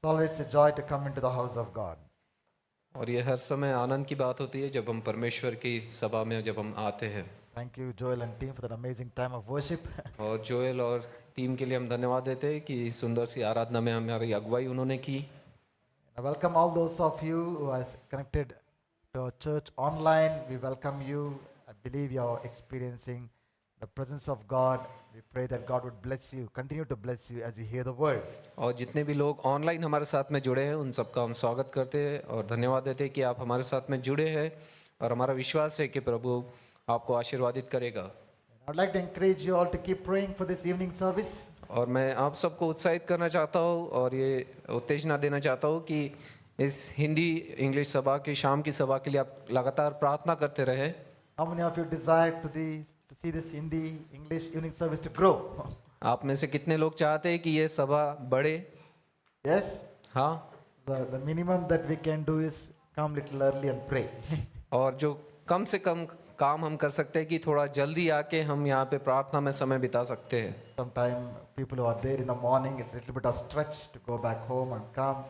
It's always a joy to come into the house of God. और ये हर समय आनंद की बात होती है जब हम परमेश्वर की सभा में जब हम आते हैं। Thank you, Joel and team, for that amazing time of worship. और जोएल और टीम के लिए हम धन्यवाद देते हैं कि सुंदर सी आराधना में हमारी अगुवाई उन्होंने की। I welcome all those of you who are connected to our church online. We welcome you. I believe you are experiencing the presence of God. We pray that God would bless you, continue to bless you as you hear the word. और जितने भी लोग online हमारे साथ में जुड़े हैं उन सबका हम स्वागत करते हैं और धन्यवाद देते हैं कि आप हमारे साथ में जुड़े हैं और हमारा विश्वास है कि प्रभु आपको आशीर्वादित करेगा। I'd like to encourage you all to keep praying for this evening service. और मैं आप सबको उत्साहित करना चाहता हूँ और ये उत्तेजना देना चाहता हूँ कि इस हिंदी इंग्लिश सभा की शाम की सभा के लिए आप लगातार प्रार्थना करते रहे। How many of you desire to see this Hindi English evening service to grow? आप में से कितने लोग चाहते हैं कि ये सभा बढ़े? Yes? हाँ। The minimum that we can do is come little early and pray. और जो कम से कम काम हम कर सकते हैं कि थोड़ा जल्दी आके हम यहाँ पे प्रार्थना में समय बिता सकते हैं। Sometimes people who are there in the morning, it's a little bit of stretch to go back home and come.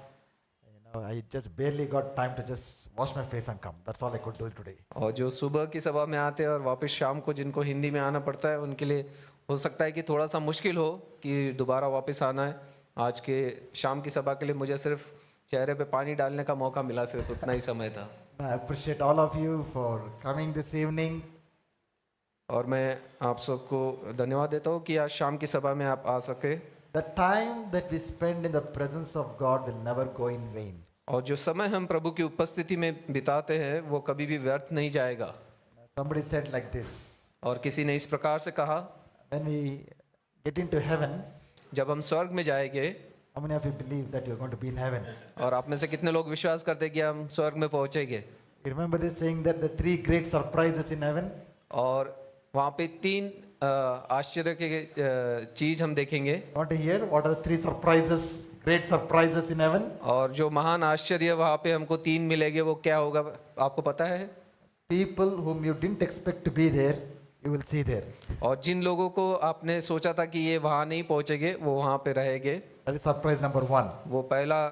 You know, I just barely got time to just wash my face and come. That's all I could do today. और जो सुबह की सभा में आते हैं और वापस शाम को जिनको हिंदी में आना पड़ता है उनके लिए हो सकता है कि थोड़ा सा मुश्किल हो कि दोबारा वापस आना है। आज के शाम की सभा के लिए मुझे सिर्फ चेहरे पे पानी डालने का मौका मिला, सिर्फ उतना ही समय था। I appreciate all of you for coming this evening. और मैं आप सबको धन्यवाद देता हूँ कि आज शाम की सभा में आप आ सके। The time that we spend in the presence of God will never go in vain. और जो समय हम प्रभु की उपस्थिति में बिताते हैं वो कभी भी व्यर्थ नहीं जाएगा। Somebody said like this: और किसी ने इस प्रकार से कहा, when we get into heaven, जब हम स्वर्ग में जाएंगे, how many of you believe that you're going to be in heaven? और आप में से कितने लोग विश्वास करते हैं कि हम स्वर्ग में पहुंचेंगे? You remember this saying that the three great surprises in heaven? और वहाँ पे तीन आश्चर्य के चीज हम देखेंगे। Want to hear what are the three surprises, great surprises in heaven? और जो महान आश्चर्य वहाँ पे हमको तीन मिलेंगे वो क्या होगा आपको पता है? People whom you didn't expect to be there, you will see there. और जिन लोगों को आपने सोचा था कि ये वहाँ नहीं पहुँचेंगे वो वहाँ पे रहेंगे। That is surprise number one. वो पहला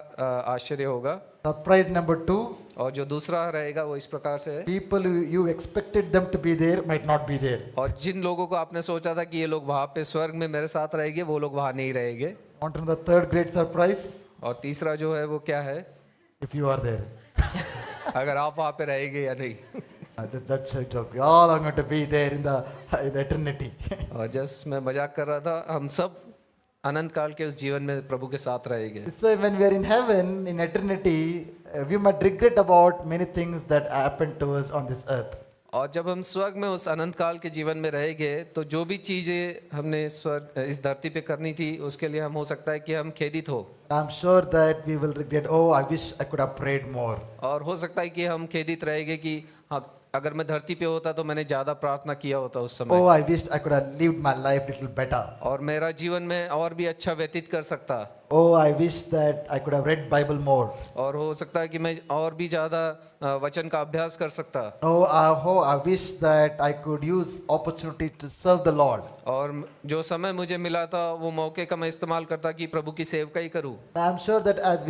आश्चर्य होगा। Surprise number two, और जो दूसरा रहेगा वो इस प्रकार से है, people who you expected them to be there might not be there. और जिन लोगों को आपने सोचा था कि ये लोग वहाँ पे स्वर्ग में मेरे साथ रहेंगे वो लोग वहाँ नहीं रहेंगे। Want to know the third great surprise? और तीसरा जो है वो क्या है? If you are there. अगर आप वहाँ पे रहेंगे या नहीं। Just a joke. We all are going to be there in the eternity. और जस्ट मैं मजाक कर रहा था, हम सब अनंत काल के उस जीवन में प्रभु के साथ रहेंगे। So when we are in heaven, in eternity, we might regret about many things that happened to us on this earth. और जब हम स्वर्ग में उस अनंत काल के जीवन में रहेंगे तो जो भी चीजें हमने स्वर्ग इस धरती पे करनी थी उसके लिए हम हो सकता है कि हम खेदित हो। I'm sure that we will regret, oh, I wish I could have prayed more. और हो सकता है कि हम खेदित रहेंगे कि हाँ, अगर मैं धरती पे होता तो मैंने ज्यादा प्रार्थना किया होता उस समय। Oh, I wished I could have lived my life little better. और मेरा जीवन में और भी अच्छा व्यतीत कर सकता। Oh, I wish that I could have read Bible more. और हो सकता है कि मैं और भी ज्यादा वचन का अभ्यास कर सकता। Oh, I wish that I could use opportunity to serve the Lord. और जो समय मुझे मिला था वो मौके का मैं इस्तेमाल करता कि प्रभु की सेवकाई करूं। I'm sure that as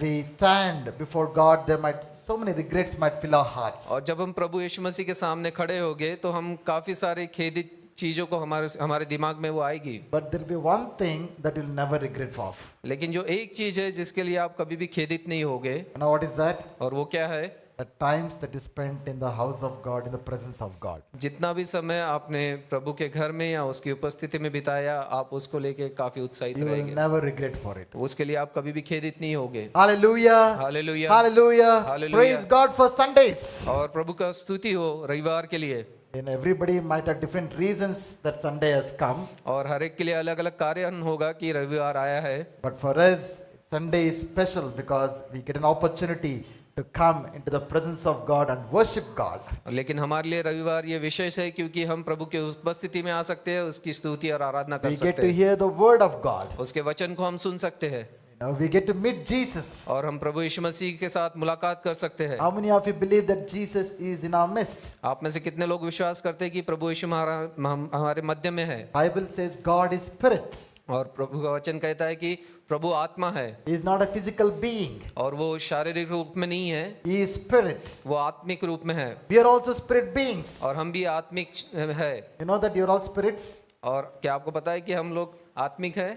we stand before God, there might so many regrets might fill our hearts. और जब हम प्रभु यीशु मसीह के सामने खड़े होंगे तो हम काफी सारे खेदित चीजों को हमारे दिमाग में वो आएगी। But there will be one thing that you'll never regret of. लेकिन जो एक चीज है जिसके लिए आप कभी भी खेदित नहीं होगे, You know what is that? और वो क्या है? The times that you spent in the house of God, in the presence of God. जितना भी समय आपने प्रभु के घर में या उसकी उपस्थिति में बिताया, आप उसको लेके काफी उत्साहित You will रहेंगे। never regret for it. उसके लिए आप कभी भी खेदित नहीं होगे। Hallelujah. Hallelujah. Hallelujah. Hallelujah. Praise God for Sundays. और प्रभु का स्तुति हो रविवार के लिए। And everybody might have different reasons that Sunday has come. और हर एक के लिए अलग अलग कारण होगा कि रविवार आया है। But for us, Sunday is special because we get an opportunity to come into the presence of God and worship God. लेकिन हमारे लिए रविवार ये विशेष है क्योंकि हम प्रभु के उपस्थिति में आ सकते हैं, उसकी स्तुति और आराधना कर We get सकते to हैं, hear the word of God. उसके वचन को हम सुन सकते हैं। You know, we get to meet Jesus. और हम प्रभु यीशु मसीह के साथ मुलाकात कर सकते हैं। How many of you believe that Jesus is in our midst? आप में से कितने लोग विश्वास करते हैं कि प्रभु यीशु हमारे मध्य में है? Bible says God is spirit. और प्रभु का वचन कहता है कि प्रभु आत्मा है He is not a physical being. और वो शारीरिक रूप में नहीं है, He is spirit. वो आत्मिक रूप में है We are also spirit beings. और हम भी आत्मिक है। You know that you are all spirits? और क्या आपको पता है कि हम लोग आत्मिक है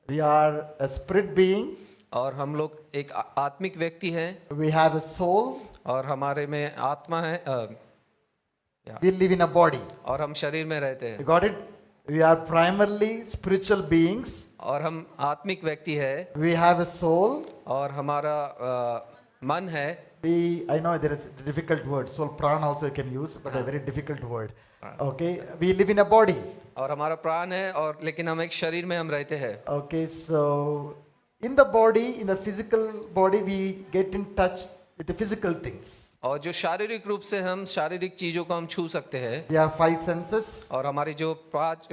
We are a spirit being. और हम लोग एक आत्मिक व्यक्ति हैं We have a soul. और हमारे में आत्मा है We live in a body. और हम शरीर में रहते हैं You got it? We are primarily spiritual beings. और हम आत्मिक व्यक्ति है We have a soul. और हमारा मन है। I know there is a difficult word. Soul, prana also you can use, but a very difficult word. Okay. We live in a body. और हमारा प्राण है और लेकिन हम एक शरीर में हम रहते हैं। Okay. So in the body, in the physical body, we get in touch with the physical things. और जो शारीरिक रूप से हम शारीरिक चीजों को हम छू सकते हैं We have five senses. और हमारी जो 5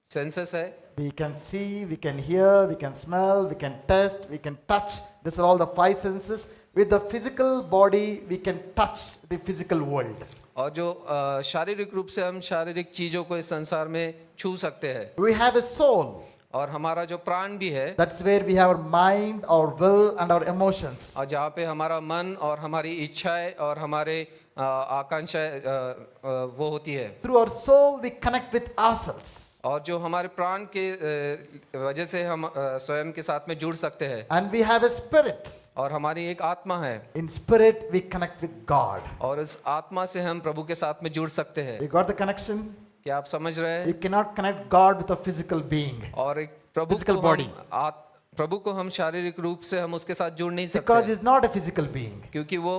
सेंसेस है, We can see, we can hear, we can smell, we can taste, we can touch. These are all the five senses. With the physical body, we can touch the physical world. और जो शारीरिक रूप से हम शारीरिक चीजों को इस संसार में छू सकते हैं। We have a soul. और हमारा जो प्राण भी है, That's where we have our mind, our will, and our emotions. और जहाँ पे हमारा मन और हमारी इच्छाएं और हमारे आकांक्षाएं वो होती है। Through our soul, we connect with ourselves. और जो हमारे प्राण के वजह से हम स्वयं के साथ में जुड़ सकते हैं। And we have a spirit. और हमारी एक आत्मा है In spirit, we connect with God. और इस आत्मा से हम प्रभु के साथ में जुड़ सकते हैं। You got the connection? क्या आप समझ रहे हैं? You cannot connect God with a physical being. और एक प्रभु Physical को body. प्रभु को हम शारीरिक रूप से हम उसके साथ जुड़ नहीं Because सकते he's not a physical being. क्योंकि वो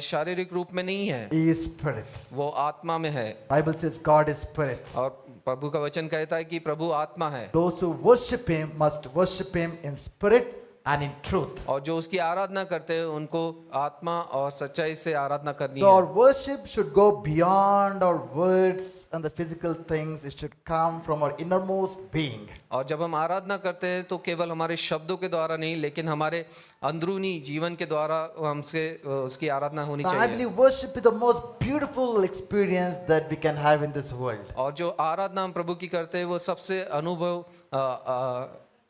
शारीरिक रूप में नहीं है, He is spirit. वो आत्मा में है। Bible says God is spirit. और प्रभु का वचन कहता है कि प्रभु आत्मा है Those who worship him must worship him in spirit and in truth. और जो उसकी आराधना करते हैं उनको आत्मा और सच्चाई से आराधना करनी So our है। worship should go beyond our words and the physical things. It should come from our innermost being. और जब हम आराधना करते हैं तो केवल हमारे शब्दों के द्वारा नहीं, लेकिन हमारे अंदरूनी जीवन के द्वारा हमसे उसकी आराधना होनी Now, I चाहिए। believe worship is the most beautiful experience that we can have in this world. और जो आराधना हम प्रभु की करते हैं वो सबसे अनुभव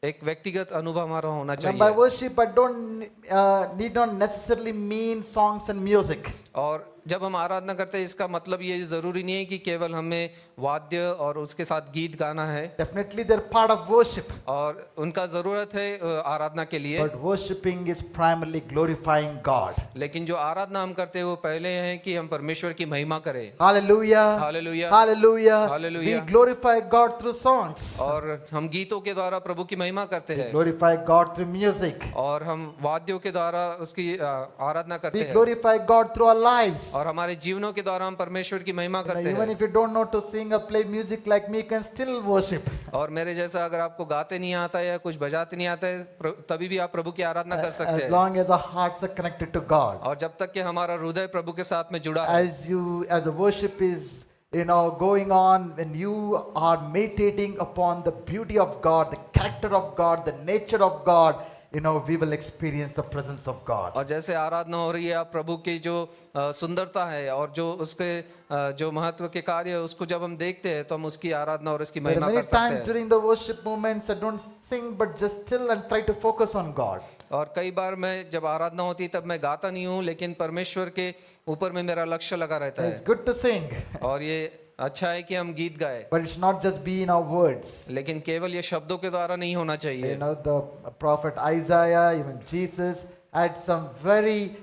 एक व्यक्तिगत अनुभव हमारा होना And by चाहिए। worship, I don't need not necessarily mean songs and music. और जब हम आराधना करते हैं इसका मतलब ये जरूरी नहीं है कि केवल हमें वाद्य और उसके साथ गीत गाना है, Definitely, they're part of worship. और उनका जरूरत है आराधना के लिए, But worshiping is primarily glorifying God. लेकिन जो आराधना हम करते हैं वो पहले है कि हम परमेश्वर की महिमा करें। Hallelujah. Hallelujah. Hallelujah. Hallelujah. We glorify God through songs. और हम गीतों के द्वारा प्रभु की महिमा करते हैं Glorify God through music. और हम वाद्यों के द्वारा उसकी आराधना करते We हैं glorify God through our lives. और हमारे जीवनों के द्वारा हम परमेश्वर की महिमा करते Even हैं। if you don't know to sing or play music like me, you can still worship. और मेरे जैसा अगर आपको गाते नहीं आता है या कुछ बजाते नहीं आता है तभी भी आप प्रभु की आराधना कर सकते As हैं। long as our hearts are connected to God. और जब तक कि हमारा हृदय प्रभु के साथ में जुड़ा है, As the worship is, going on, when you are meditating upon the beauty of God, the character of God, the nature of God, we will experience the presence of God. और जैसे आराधना हो रही है आप प्रभु की जो सुंदरता है और जो उसके जो महत्व के कार्य है उसको जब हम देखते हैं तो हम उसकी आराधना और उसकी There are महिमा many कर सकते times हैं। during the worship moments I don't sing but just still and try to focus on God. और कई बार मैं जब आराधना होती है तब मैं गाता नहीं हूँ, लेकिन परमेश्वर के ऊपर में मेरा लक्ष्य लगा रहता It's है। good to sing, और ये अच्छा है कि हम गीत गाए, but it should not just be in our words. लेकिन केवल ये शब्दों के द्वारा नहीं होना चाहिए। The prophet Isaiah, even Jesus, had some very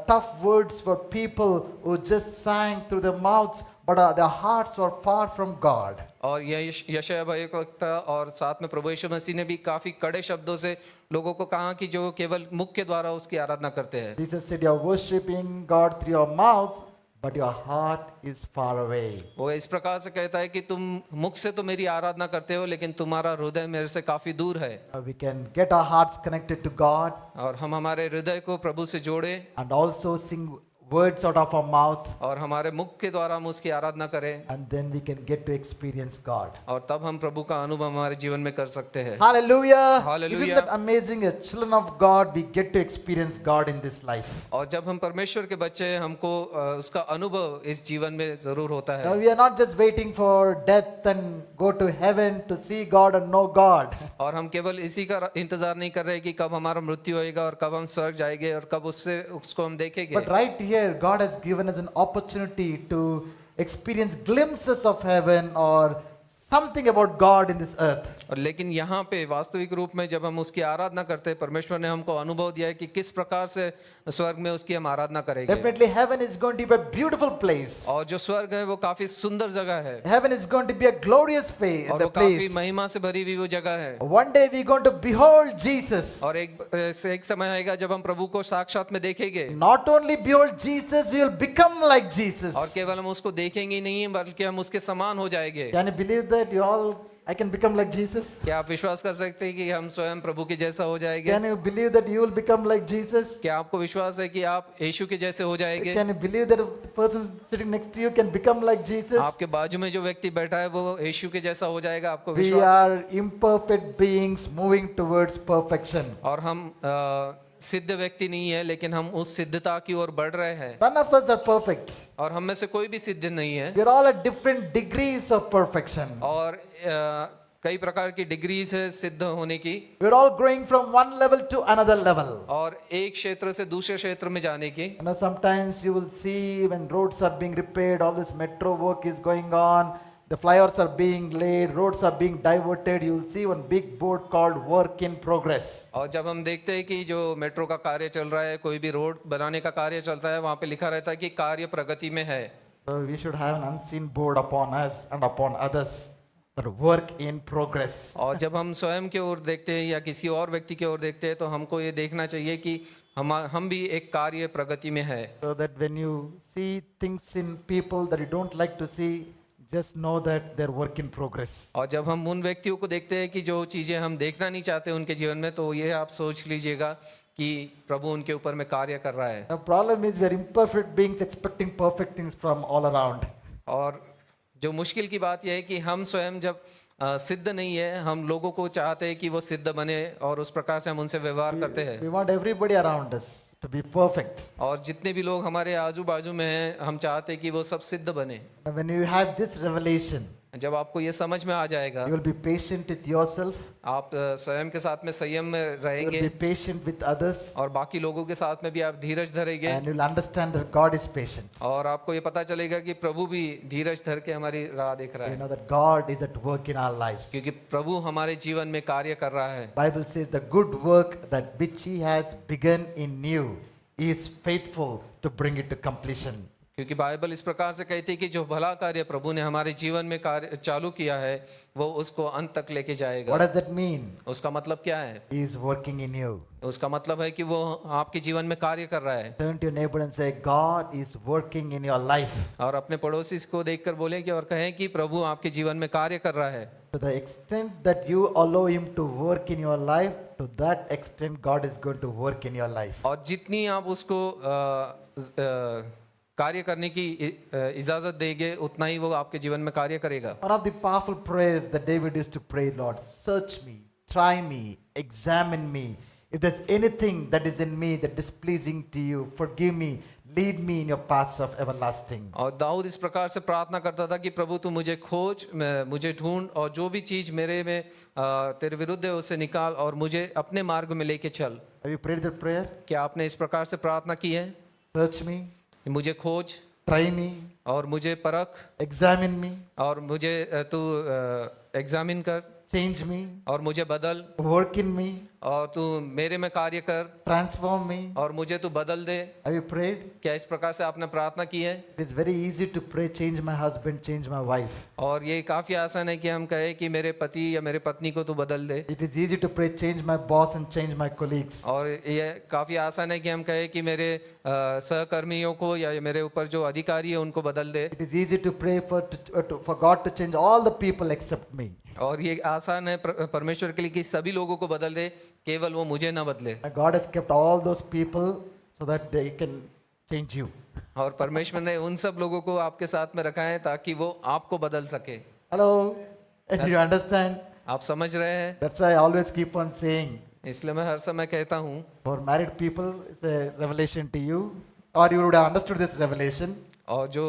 tough words for people who just sang through their mouths, but their hearts were far from God. और यशायाह भविष्यवक्ता और साथ में प्रभु यीशु मसीह ने भी काफी कड़े शब्दों से लोगों को कहा कि जो केवल मुख के द्वारा उसकी आराधना करते हैं। Jesus said, "You are worshiping God through your mouths, but your heart is far away." वो इस प्रकार से कहता है कि तुम मुख से तो मेरी आराधना करते हो लेकिन तुम्हारा हृदय मेरे से काफी दूर है। We can get our hearts connected to God और हम हमारे हृदय को प्रभु से जोड़े and also sing words out of our mouth, और हमारे मुख के द्वारा हम उसकी आराधना करें, and then we can get to experience God. और तब हम प्रभु का अनुभव हमारे जीवन में कर सकते हैं। Hallelujah! Hallelujah. Isn't that amazing? As children of God, we get to experience God in this life. और जब हम परमेश्वर के बच्चे हैं, हमको उसका अनुभव इस जीवन में जरूर होता Now, है। we are not just waiting for death and go to heaven to see God and know God. और हम केवल इसी का इंतजार नहीं कर रहे कि कब हमारा मृत्यु होएगा और कब हम स्वर्ग जाएंगे और कब उसको हम देखेंगे। But right here, God has given us an opportunity to experience glimpses of heaven or something about God in this earth. और लेकिन यहाँ पे वास्तविक रूप में जब हम उसकी आराधना करते हैं, परमेश्वर ने हमको अनुभव दिया है कि किस प्रकार से स्वर्ग में उसकी हम आराधना करेंगे। Definitely, heaven is going to be a beautiful place. और जो स्वर्ग है वो काफी सुंदर जगह है, Heaven is going to be a glorious और the वो काफी place. महिमा से भरी हुई वो जगह है। One day we're going to behold Jesus. और एक समय आएगा जब हम प्रभु को साक्षात में देखेंगे, Not only behold Jesus, we will become like Jesus. और केवल हम उसको देखेंगे ही नहीं बल्कि हम उसके समान हो जाएंगे। Can you believe that I can become like Jesus? क्या आप विश्वास कर सकते हैं कि हम स्वयं प्रभु के जैसा हो जाएंगे? Can you believe that you will become like Jesus? क्या आपको विश्वास है कि आप यीशु के जैसे हो जाएंगे? Can you believe that the person sitting next to you can become like Jesus? आपके बाजू में जो व्यक्ति बैठा है वो यीशु के जैसा हो जाएगा? आपको We विश्वास? are imperfect beings moving towards perfection. और हम सिद्ध व्यक्ति नहीं है, लेकिन हम उस सिद्धता की ओर बढ़ रहे हैं। None of us are perfect. और हम में से कोई भी सिद्ध नहीं है, We are all at different degrees of perfection. और कई प्रकार की डिग्रीज है सिद्ध होने की, We are all growing from one level to another level. और एक क्षेत्र से दूसरे क्षेत्र में जाने की। You know, sometimes you will see when roads are being repaired, all this metro work is going on, the flyovers are being laid, roads are being diverted, you will see one big board called work in progress. और जब हम देखते हैं कि जो metro का कार्य चल रहा है, कोई भी रोड बनाने का कार्य चलता है, वहाँ पे लिखा रहता है कि कार्य प्रगति में है। So we should have an unseen board upon us and upon others, that work in progress. और जब हम स्वयं की ओर देखते हैं या किसी और व्यक्ति की ओर देखते हैं, तो हमको ये देखना चाहिए कि हम भी एक कार्य प्रगति में है। So that when you see things in people that you don't like to see, just know that they're work in progress. और जब हम उन व्यक्तियों को देखते हैं कि जो चीजें हम देखना नहीं चाहते उनके जीवन में, तो ये आप सोच लीजिएगा कि प्रभु उनके ऊपर में कार्य कर रहा है। The problem is we are imperfect beings expecting perfect things from all around. और जो मुश्किल की बात यह है कि हम स्वयं जब सिद्ध नहीं है, हम लोगों को चाहते हैं कि वो सिद्ध बने और उस प्रकार से हम उनसे व्यवहार करते हैं। We want everybody around us to be perfect. और जितने भी लोग हमारे आजू बाजू में हैं, हम चाहते हैं कि वो सब सिद्ध बने। And when you have this revelation, जब आपको ये समझ में आ जाएगा, you will be patient with yourself, आप स्वयं के साथ में संयम में you will रहेंगे, be patient with others, और बाकी लोगों के साथ में भी आप धीरज धरेंगे, and you will understand that God is patient. और आपको ये पता चलेगा कि प्रभु भी धीरज धर के हमारी राह देख रहा You है, know that God is at work in our lives. क्योंकि प्रभु हमारे जीवन में कार्य कर रहा है। Bible says the good work that which He has begun in you is faithful to bring it to completion. क्योंकि बाइबल इस प्रकार से कहती है कि जो भला कार्य प्रभु ने हमारे जीवन में कार्य चालू किया है, वो उसको अंत तक लेके जाएगा। What does that mean? उसका मतलब क्या है? He is working in you. उसका मतलब है कि वो आपके जीवन में कार्य कर रहा है। Turn to your neighbor and say, God is working in your life. और अपने पड़ोसी को देखकर बोले कि और कहें कि प्रभु आपके जीवन में कार्य कर रहा है। To the extent that you allow Him to work in your life, to that extent God is going to work in your life. और जितनी आप उसको कार्य करने की इजाजत देंगे, उतना ही वो आपके जीवन में कार्य करेगा। One of the powerful prayers that David used to pray, Lord, search me, try me, examine me. If there's anything that is in me that is displeasing to you, forgive me, lead me in your paths of everlasting. और दाऊद इस प्रकार से प्रार्थना करता था कि प्रभु तू मुझे खोज, मुझे ढूंढ, और जो भी चीज मेरे में तेरे विरुद्ध है उसे निकाल और मुझे अपने मार्ग में लेके चल। Have you prayed that prayer? क्या आपने इस प्रकार से प्रार्थना की है? Search me, मुझे खोज try me, और मुझे परख, examine me, और मुझे तू एग्जामिन कर, change me, और मुझे बदल, work in me, और तू मेरे में कार्य कर, transform me. और मुझे तू बदल दे। Have you prayed? क्या इस प्रकार से आपने प्रार्थना की है? It is very easy to pray, change my husband, change my wife. और ये काफी आसान है कि हम कहें कि मेरे पति या मेरे पत्नी को तू बदल दे। It is easy to pray, change my boss and change my colleagues. और ये काफी आसान है कि हम कहें कि मेरे सहकर्मियों को या मेरे ऊपर जो अधिकारी है उनको बदल दे। It is easy to pray for God to change all the people except me. और ये आसान है परमेश्वर के लिए कि सभी लोगों को बदल दे, केवल वो मुझे ना बदले। And God has kept all those people so that they can change you. और परमेश्वर ने उन सब लोगों को आपके साथ में रखा है ताकि वो आपको बदल सके। Hello? If you understand, आप समझ रहे हैं? that's why I always keep on saying, इसलिए मैं हर समय कहता हूँ, for married people, it's a revelation to you, or you would have understood this revelation. और जो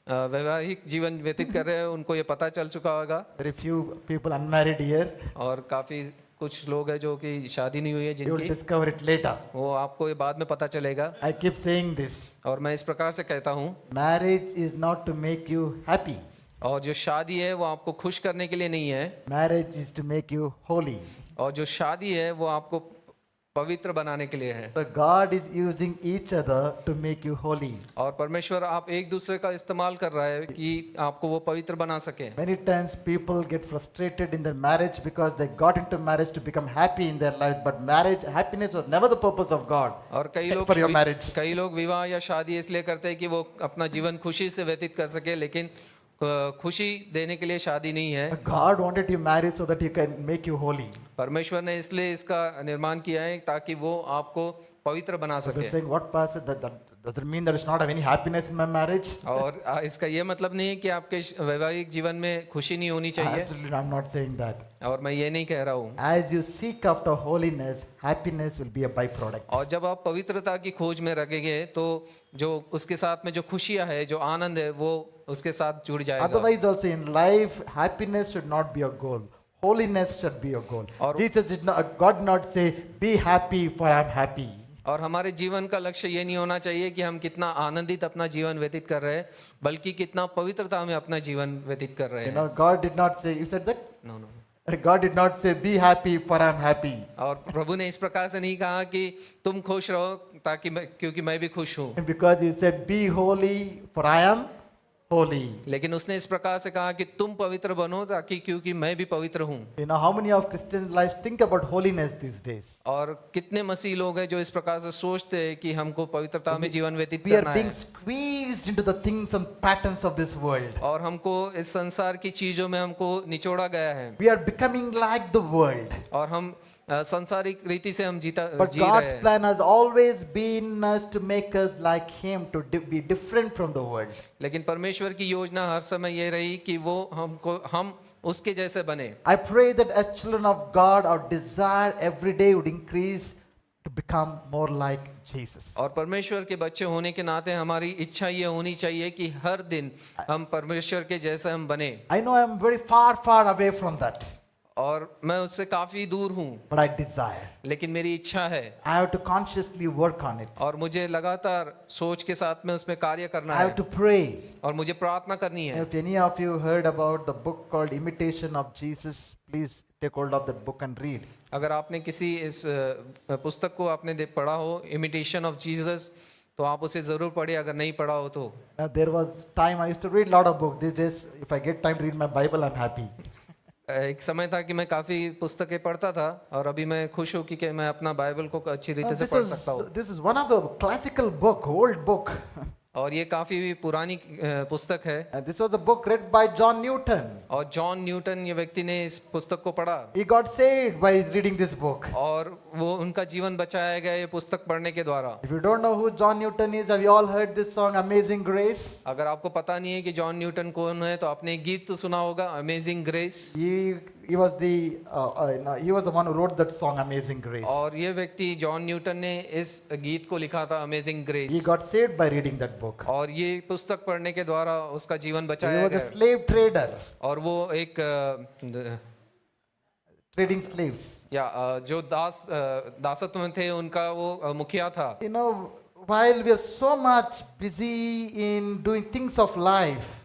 वैवाहिक जीवन व्यतीत कर रहे हैं उनको ये पता चल चुका होगा। Very few people unmarried here. और काफी कुछ लोग हैं जो कि शादी नहीं हुई है You will जिनकी, discover it later. वो आपको ये बाद में पता चलेगा। I keep saying this. और मैं इस प्रकार से कहता हूँ, Marriage is not to make you happy. और जो शादी है वो आपको खुश करने के लिए नहीं है, Marriage is to make you holy. और जो शादी है वो आपको पवित्र बनाने के लिए है। So God is using each other to make you holy. और परमेश्वर आप एक दूसरे का इस्तेमाल कर रहा है कि आपको वो पवित्र बना सके। Many times people get frustrated in their marriage because they got into marriage to become happy in their life, but marriage, happiness was never the purpose of God और for your marriage. कई लोग विवाह या शादी इसलिए करते हैं कि वो अपना जीवन खुशी से व्यतीत कर सके, लेकिन खुशी देने के लिए शादी नहीं है। God wanted you married so that He can make you holy. परमेश्वर ने इसलिए इसका निर्माण किया है ताकि वो आपको पवित्र बना So we're सके। saying, what pastor, does it mean there is not have any happiness in my marriage? और इसका ये मतलब नहीं है कि आपके वैवाहिक जीवन में खुशी नहीं होनी चाहिए, Absolutely, I'm not saying that. और मैं ये नहीं कह रहा हूँ। As you seek after holiness, happiness will be a byproduct. और जब आप पवित्रता की खोज में लगेंगे तो जो उसके साथ में जो खुशियाँ है, जो आनंद है, वो उसके साथ जुड़ जाएगा। Otherwise, also in life, happiness should not be your goal. Holiness should be your goal. Jesus did not, God did not say, "Be happy, for I am happy." और हमारे जीवन का लक्ष्य ये नहीं होना चाहिए कि हम कितना आनंदित अपना जीवन व्यतीत कर रहे हैं, बल्कि कितना पवित्रता में अपना जीवन व्यतीत कर रहे You हैं। know, God did not say. You said that. No no. God did not say, "Be happy, for I am happy." और प्रभु ने इस प्रकार से नहीं कहा कि तुम खुश रहो ताकि क्योंकि मैं भी खुश हूँ, Because He said, "Be holy, for I am holy." लेकिन उसने इस प्रकार से कहा कि तुम पवित्र बनो ताकि क्योंकि मैं भी पवित्र हूँ। You know how many of Christian lives think about holiness these days? और कितने मसीह लोग हैं जो इस प्रकार से सोचते हैं कि हमको पवित्रता में जीवन व्यतीत We are करना being है, squeezed into the things and patterns of this world. और हमको इस संसार की चीजों में हमको निचोड़ा गया है, We are becoming like the world. और हम सांसारिक रीति से हम जी But रहे God's हैं। plan has always been us to make us like Him, to be different from the world. लेकिन परमेश्वर की योजना हर समय ये रही कि वो हम उसके जैसे बने। I pray that as children of God, our desire every day would increase to become more like Jesus. और परमेश्वर के बच्चे होने के नाते हमारी इच्छा ये होनी चाहिए कि हर दिन हम परमेश्वर के जैसे हम बने। I know I am very far away from that, और मैं उससे काफी दूर हूँ, but I desire. लेकिन मेरी इच्छा है, I have to consciously work on it. और मुझे लगातार सोच के साथ में उसमें कार्य करना I have है, to pray. और मुझे प्रार्थना करनी है। If any of you heard about the book called Imitation of Jesus, please take hold of that book and read. अगर आपने किसी इस पुस्तक को आपने पढ़ा हो, इमिटेशन ऑफ जीसस, तो आप उसे जरूर पढ़िए, अगर नहीं पढ़ा हो तो। There was time I used to read a lot of books. These days, if I get time to read my Bible, I'm happy. एक समय था कि मैं काफी पुस्तकें पढ़ता था, और अभी मैं खुश हूँ कि मैं अपना बाइबल को अच्छी रीति से पढ़ सकता हूँ। This is one of the classical book, old book. और ये काफी पुरानी पुस्तक है, And this was a book read by John Newton. और जॉन न्यूटन ये व्यक्ति ने इस पुस्तक को पढ़ा, He got saved by reading this book. और वो उनका जीवन बचाया गया ये पुस्तक पढ़ने के द्वारा। If you don't know who John Newton is, have you all heard this song, Amazing Grace? अगर आपको पता नहीं है कि जॉन न्यूटन कौन है, तो आपने एक गीत तो सुना होगा, amazing grace. He was the one who wrote that song, Amazing Grace. और ये व्यक्ति जॉन न्यूटन ने इस गीत को लिखा था, amazing He grace, got saved by reading that book. और ये पुस्तक पढ़ने के द्वारा उसका जीवन He बचाया was a गया। slave trader, और वो एक trading slaves. या जो दासत्व में थे उनका वो मुखिया था। You know, while we are so much busy in doing things of life,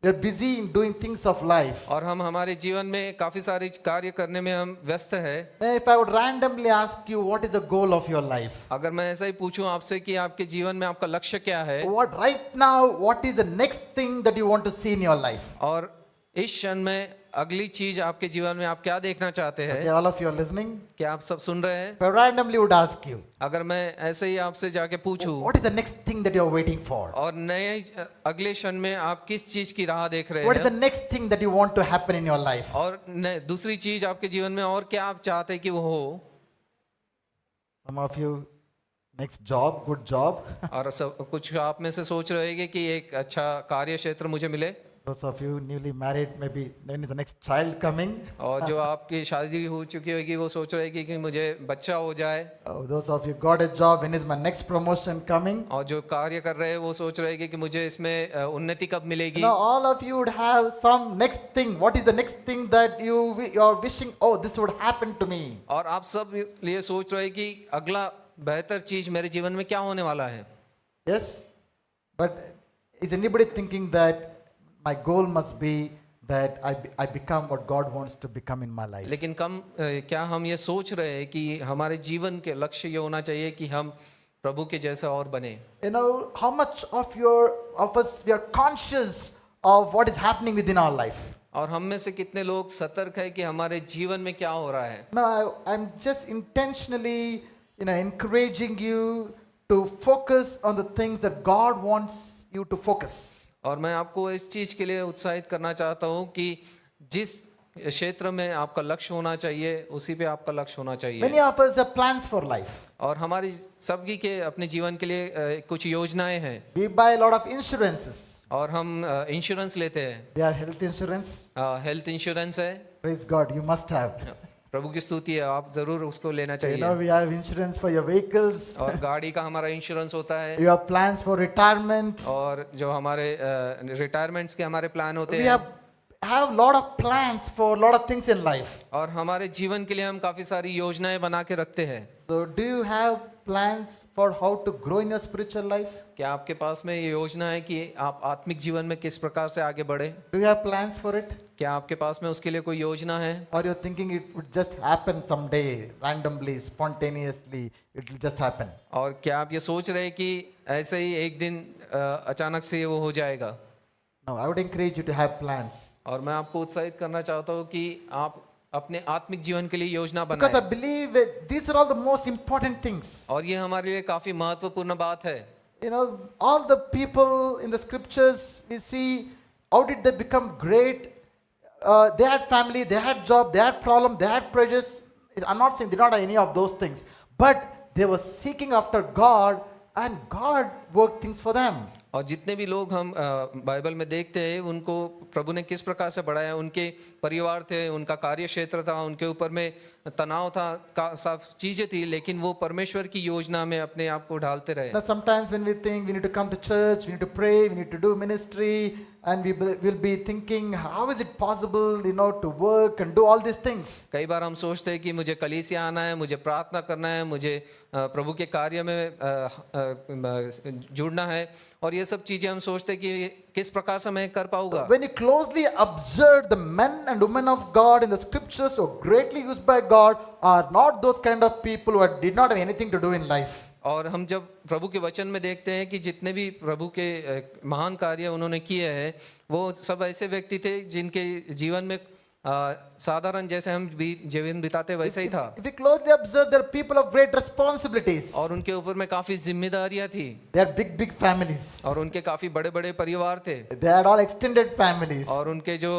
we are busy in doing things of life. और हम हमारे जीवन में काफी सारे कार्य करने में हम व्यस्त है। If I would randomly ask you, what is the goal of your life? अगर मैं ऐसा ही पूछूं आपसे कि आपके जीवन में आपका लक्ष्य क्या है, What is the next thing that you want to see in your life? और इस क्षण में अगली चीज आपके जीवन में आप क्या देखना चाहते हैं? Okay, all of you are listening. क्या आप सब सुन रहे हैं? If I randomly would ask you, अगर मैं ऐसे ही आपसे जाके पूछूं, what is the next thing that you are waiting for? और नए अगले क्षण में आप किस चीज की राह देख रहे What is the हैं, next thing that you want to happen in your life? और दूसरी चीज आपके जीवन में और क्या आप चाहते हैं कि वो हो? Some of you next job, good job. और सब कुछ आप में से सोच रहे होंगे कि एक अच्छा कार्य क्षेत्र मुझे मिले, Those of you newly married, maybe when is the next child coming? और जो आपकी शादी हो चुकी होगी वो सोच रहे कि मुझे बच्चा हो जाए, Those of you got a job, when is my next promotion coming? और जो कार्य कर रहे हैं वो सोच रहे हैं कि मुझे इसमें उन्नति कब मिलेगी। Now all of you would have some next thing. What is the next thing that you are wishing? Oh, this would happen to me. और आप सब ये सोच रहे हैं कि अगला बेहतर चीज मेरे जीवन में क्या होने वाला है। Yes, but is anybody thinking that my goal must be that I become what God wants to become in my life? लेकिन क्या हम ये सोच रहे हैं कि हमारे जीवन के लक्ष्य ये होना चाहिए कि हम प्रभु के जैसा और बने। You know, how much of us we are conscious of what is happening within our life? और हम में से कितने लोग सतर्क है कि हमारे जीवन में क्या हो रहा है। Now, I'm just intentionally, encouraging you to focus on the things that God wants you to focus. और मैं आपको इस चीज के लिए उत्साहित करना चाहता हूँ कि जिस क्षेत्र में आपका लक्ष्य होना चाहिए उसी पे आपका लक्ष्य होना चाहिए। Many of us have plans for life. और हमारी सबकी के अपने जीवन के लिए कुछ योजनाएं हैं। We buy a lot of insurances. और हम इंश्योरेंस लेते हैं। We have health insurance. Health insurance है। Praise God, you must have. प्रभु की स्तुति है, आप जरूर उसको लेना You चाहिए। know, we have insurance for your vehicles. और गाड़ी का हमारा इंश्योरेंस होता है। You have plans for retirement. और जो हमारे रिटायरमेंट्स के हमारे प्लान होते We हैं। have lot of plans for a lot of things in life. और हमारे जीवन के लिए हम काफी सारी योजनाएं बना के रखते हैं। So do you have plans for how to grow in your spiritual life? क्या आपके पास में ये योजना है कि आप आत्मिक जीवन में किस प्रकार से आगे बढ़े? Do you have plans for it? क्या आपके पास में उसके लिए कोई योजना है? Or you're thinking it would just happen someday, randomly, spontaneously, it will just happen? और क्या आप ये सोच रहे हैं कि ऐसे ही एक दिन अचानक से वो हो जाएगा? No, I would encourage you to have plans. और मैं आपको उत्साहित करना चाहता हूँ कि आप अपने आत्मिक जीवन के लिए योजना Because I बनाएं। believe that these are all the most important things. और ये हमारे लिए काफी महत्वपूर्ण बात है। You know, all the people in the scriptures, we see how did they become great? They had family, they had job, they had problem, they had pressures. I'm not saying they don't have any of those things, but they were seeking after God, and God worked things for them. और जितने भी लोग हम Bible में देखते हैं उनको प्रभु ने किस प्रकार से बढ़ाया, उनके परिवार थे, उनका कार्य क्षेत्र था, उनके ऊपर में तनाव था, सब चीजें थी, लेकिन वो परमेश्वर की योजना में अपने आप को ढालते रहे। Now sometimes when we think we need to come to church, we need to pray, we need to do ministry, and we will be thinking, how is it possible, to work and do all these things? कई बार हम सोचते हैं कि मुझे कलीसिया आना है, मुझे प्रार्थना करना है, मुझे प्रभु के कार्य में जुड़ना है, और ये सब चीजें हम सोचते हैं कि किस प्रकार से मैं कर पाऊंगा। When you closely observe the men and women of God in the scriptures who are greatly used by God are not those kind of people who did not have anything to do in life. और हम जब प्रभु के वचन में देखते हैं कि जितने भी प्रभु के महान कार्य उन्होंने किए हैं वो सब ऐसे व्यक्ति थे जिनके जीवन में साधारण जैसे हम जीवन बिताते वैसे ही था। If you closely observe, there are people of great responsibilities. और उनके ऊपर में काफी जिम्मेदारियां थी। They had big families. और उनके काफी बड़े बड़े परिवार थे। They had all extended families. और उनके जो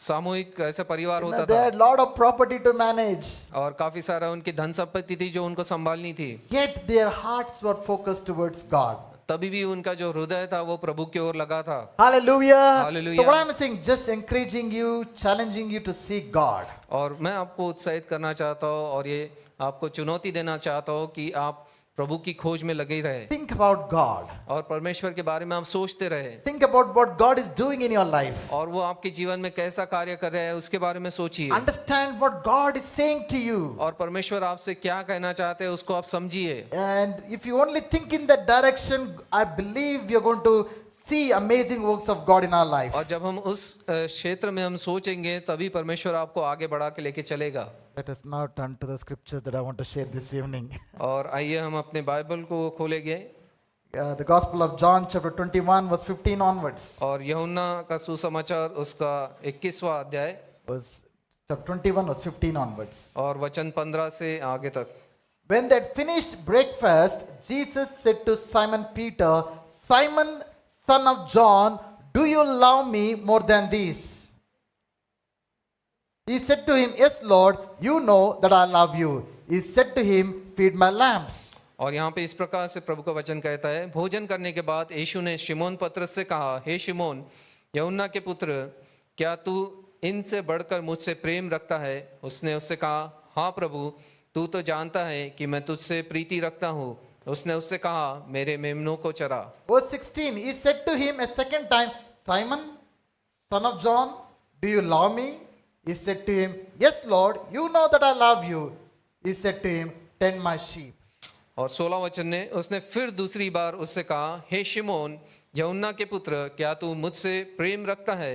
सामूहिक ऐसा परिवार होता They था। had lot of property to manage. और काफी सारा उनकी धन संपत्ति थी जो उनको संभालनी थी। Yet their hearts were focused towards God. तभी भी उनका जो हृदय था वो प्रभु की ओर लगा था। Hallelujah. Hallelujah. So what I'm saying, just encouraging you, challenging you to seek God. और मैं आपको उत्साहित करना चाहता हूँ और ये आपको चुनौती देना चाहता हूँ कि आप प्रभु की खोज में लगे रहे। Think about God. और परमेश्वर के बारे में आप सोचते रहे। Think about what God is doing in your life. और वो आपके जीवन में कैसा कार्य कर रहा है उसके बारे में सोचिए। Understand what God is saying to you. और परमेश्वर आपसे क्या कहना चाहते हैं उसको आप समझिए। And if you only think in that direction, I believe you're going to see amazing works of God in our life. और जब हम उस क्षेत्र में हम सोचेंगे तभी परमेश्वर आपको आगे बढ़ा के लेके चलेगा। Let us now turn to the scriptures that I want to share this evening. और आइए हम अपने बाइबल को खोलेंगे। The Gospel of John chapter 21 verse 15 onwards. और यूहन्ना का सुसमाचार उसका 21वां अध्याय Chapter 21 verse 15 onwards. और वचन 15 से आगे तक। When they had finished breakfast, Jesus said to Simon Peter, Simon, son of John, do you love me more than these? He said to him, Yes, Lord, you know that I love you. He said to him, Feed my lambs. और यहाँ पे इस प्रकार से प्रभु का वचन कहता है, भोजन करने के बाद यीशु ने शिमोन पतरस से कहा, हे शिमोन यूहन्ना के पुत्र, क्या तू इनसे बढ़कर मुझसे प्रेम रखता है? उसने उससे कहा, हाँ प्रभु, तू तो जानता है कि मैं तुझसे प्रीति रखता हूँ। उसने उससे कहा, मेरे मेमनों को चरा। Verse 16, he said to him a second time, Simon, son of John, do you love me? He said to him, yes, Lord, you know that I love you. He said to him, tend my sheep. और 16 वचन ने उसने फिर दूसरी बार उससे कहा, हे शिमोन यूहन्ना के पुत्र, क्या तू मुझसे प्रेम रखता है?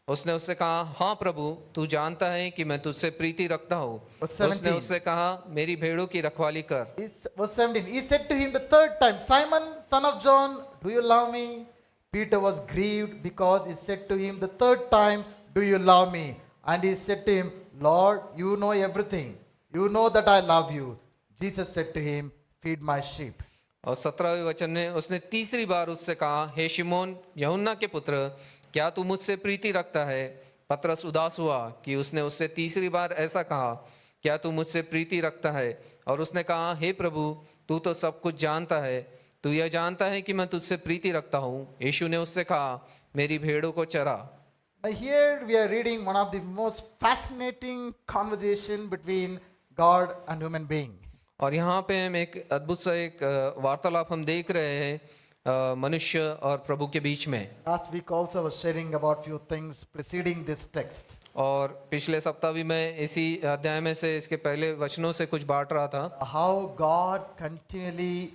उसने उससे कहा, हाँ प्रभु, तू जानता है कि मैं तुझसे प्रीति रखता हूँ। Verse 17. उसने उससे कहा, मेरी भेड़ों की रखवाली कर। Verse 17, he said to him the third time, Simon, son of John, do you love me? Peter was grieved because he said to him the third time, do you love me? And he said to him, Lord, you know everything. You know that I love you. Jesus said to him, feed my sheep. और 17वें वचन ने उसने तीसरी बार उससे कहा, हे शिमोन यूहन्ना के पुत्र, क्या तू मुझसे प्रीति रखता है? पतरस उदास हुआ कि उसने उससे तीसरी बार ऐसा कहा, क्या तू मुझसे प्रीति रखता है? और उसने कहा, हे प्रभु, तू तो सब कुछ जानता है, तू यह जानता है कि मैं तुझसे प्रीति रखता हूँ। यीशु ने उससे कहा, मेरी भेड़ों को चरा। Now here we are reading one of the most fascinating conversation between God and human being. और यहाँ पे हम एक अद्भुत सा एक वार्तालाप हम देख रहे हैं मनुष्य और प्रभु के बीच में। Last week also I was sharing about few things preceding this text. और पिछले सप्ताह भी मैं इसी अध्याय में से इसके पहले वचनों से कुछ बांट रहा था, How God continually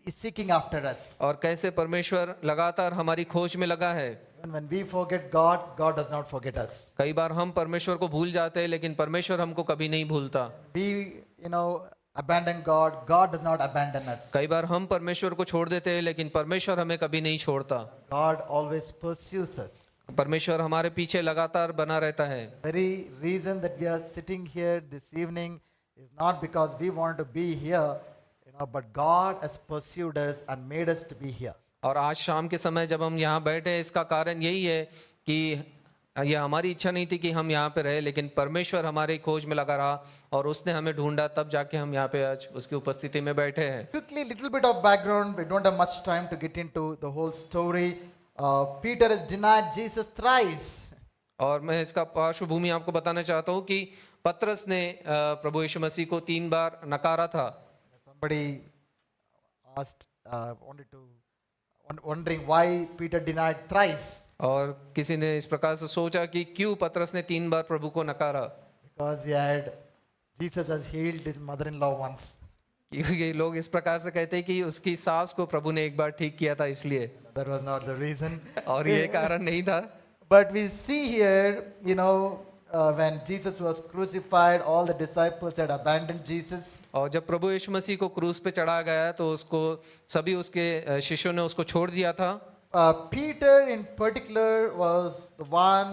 is seeking after us. और कैसे परमेश्वर लगातार हमारी खोज में लगा है। And when we forget God, God does not forget us. कई बार हम परमेश्वर को भूल जाते हैं, लेकिन परमेश्वर हमको कभी नहीं भूलता। We, abandon God, God does not abandon us. कई बार हम परमेश्वर को छोड़ देते हैं, लेकिन परमेश्वर हमें कभी नहीं छोड़ता। God always pursues us. परमेश्वर हमारे पीछे लगातार बना रहता है। Very reason that we are sitting here this evening is not because we want to be here, but God has pursued us and made us to be here. और आज शाम के समय जब हम यहाँ बैठे हैं, इसका कारण यही है कि यह हमारी इच्छा नहीं थी कि हम यहाँ पे रहे, लेकिन परमेश्वर हमारी खोज में लगा रहा और उसने हमें ढूंढा, तब जाके हम यहाँ पे आज उसकी उपस्थिति में बैठे हैं। Quickly, little bit of background. We don't have much time to get into the whole story. Peter has denied Jesus thrice. और मैं इसका पार्श्वभूमि आपको बताना चाहता हूँ कि पतरस ने प्रभु यीशु मसीह को 3 बार नकारा था। Somebody asked, wondering why Peter denied thrice. और किसी ने इस प्रकार से सोचा कि क्यों पतरस ने 3 बार प्रभु को नकारा। Because Jesus has healed his mother-in-law once. क्योंकि लोग इस प्रकार से कहते हैं कि उसकी सास को प्रभु ने एक बार ठीक किया था, इसलिए। That was not the reason. और ये कारण नहीं था। But we see here, when Jesus was crucified, all the disciples had abandoned Jesus. और जब प्रभु यीशु मसीह को क्रूस पे चढ़ा गया तो उसको सभी उसके शिष्यों ने उसको छोड़ दिया था। Peter in particular was the one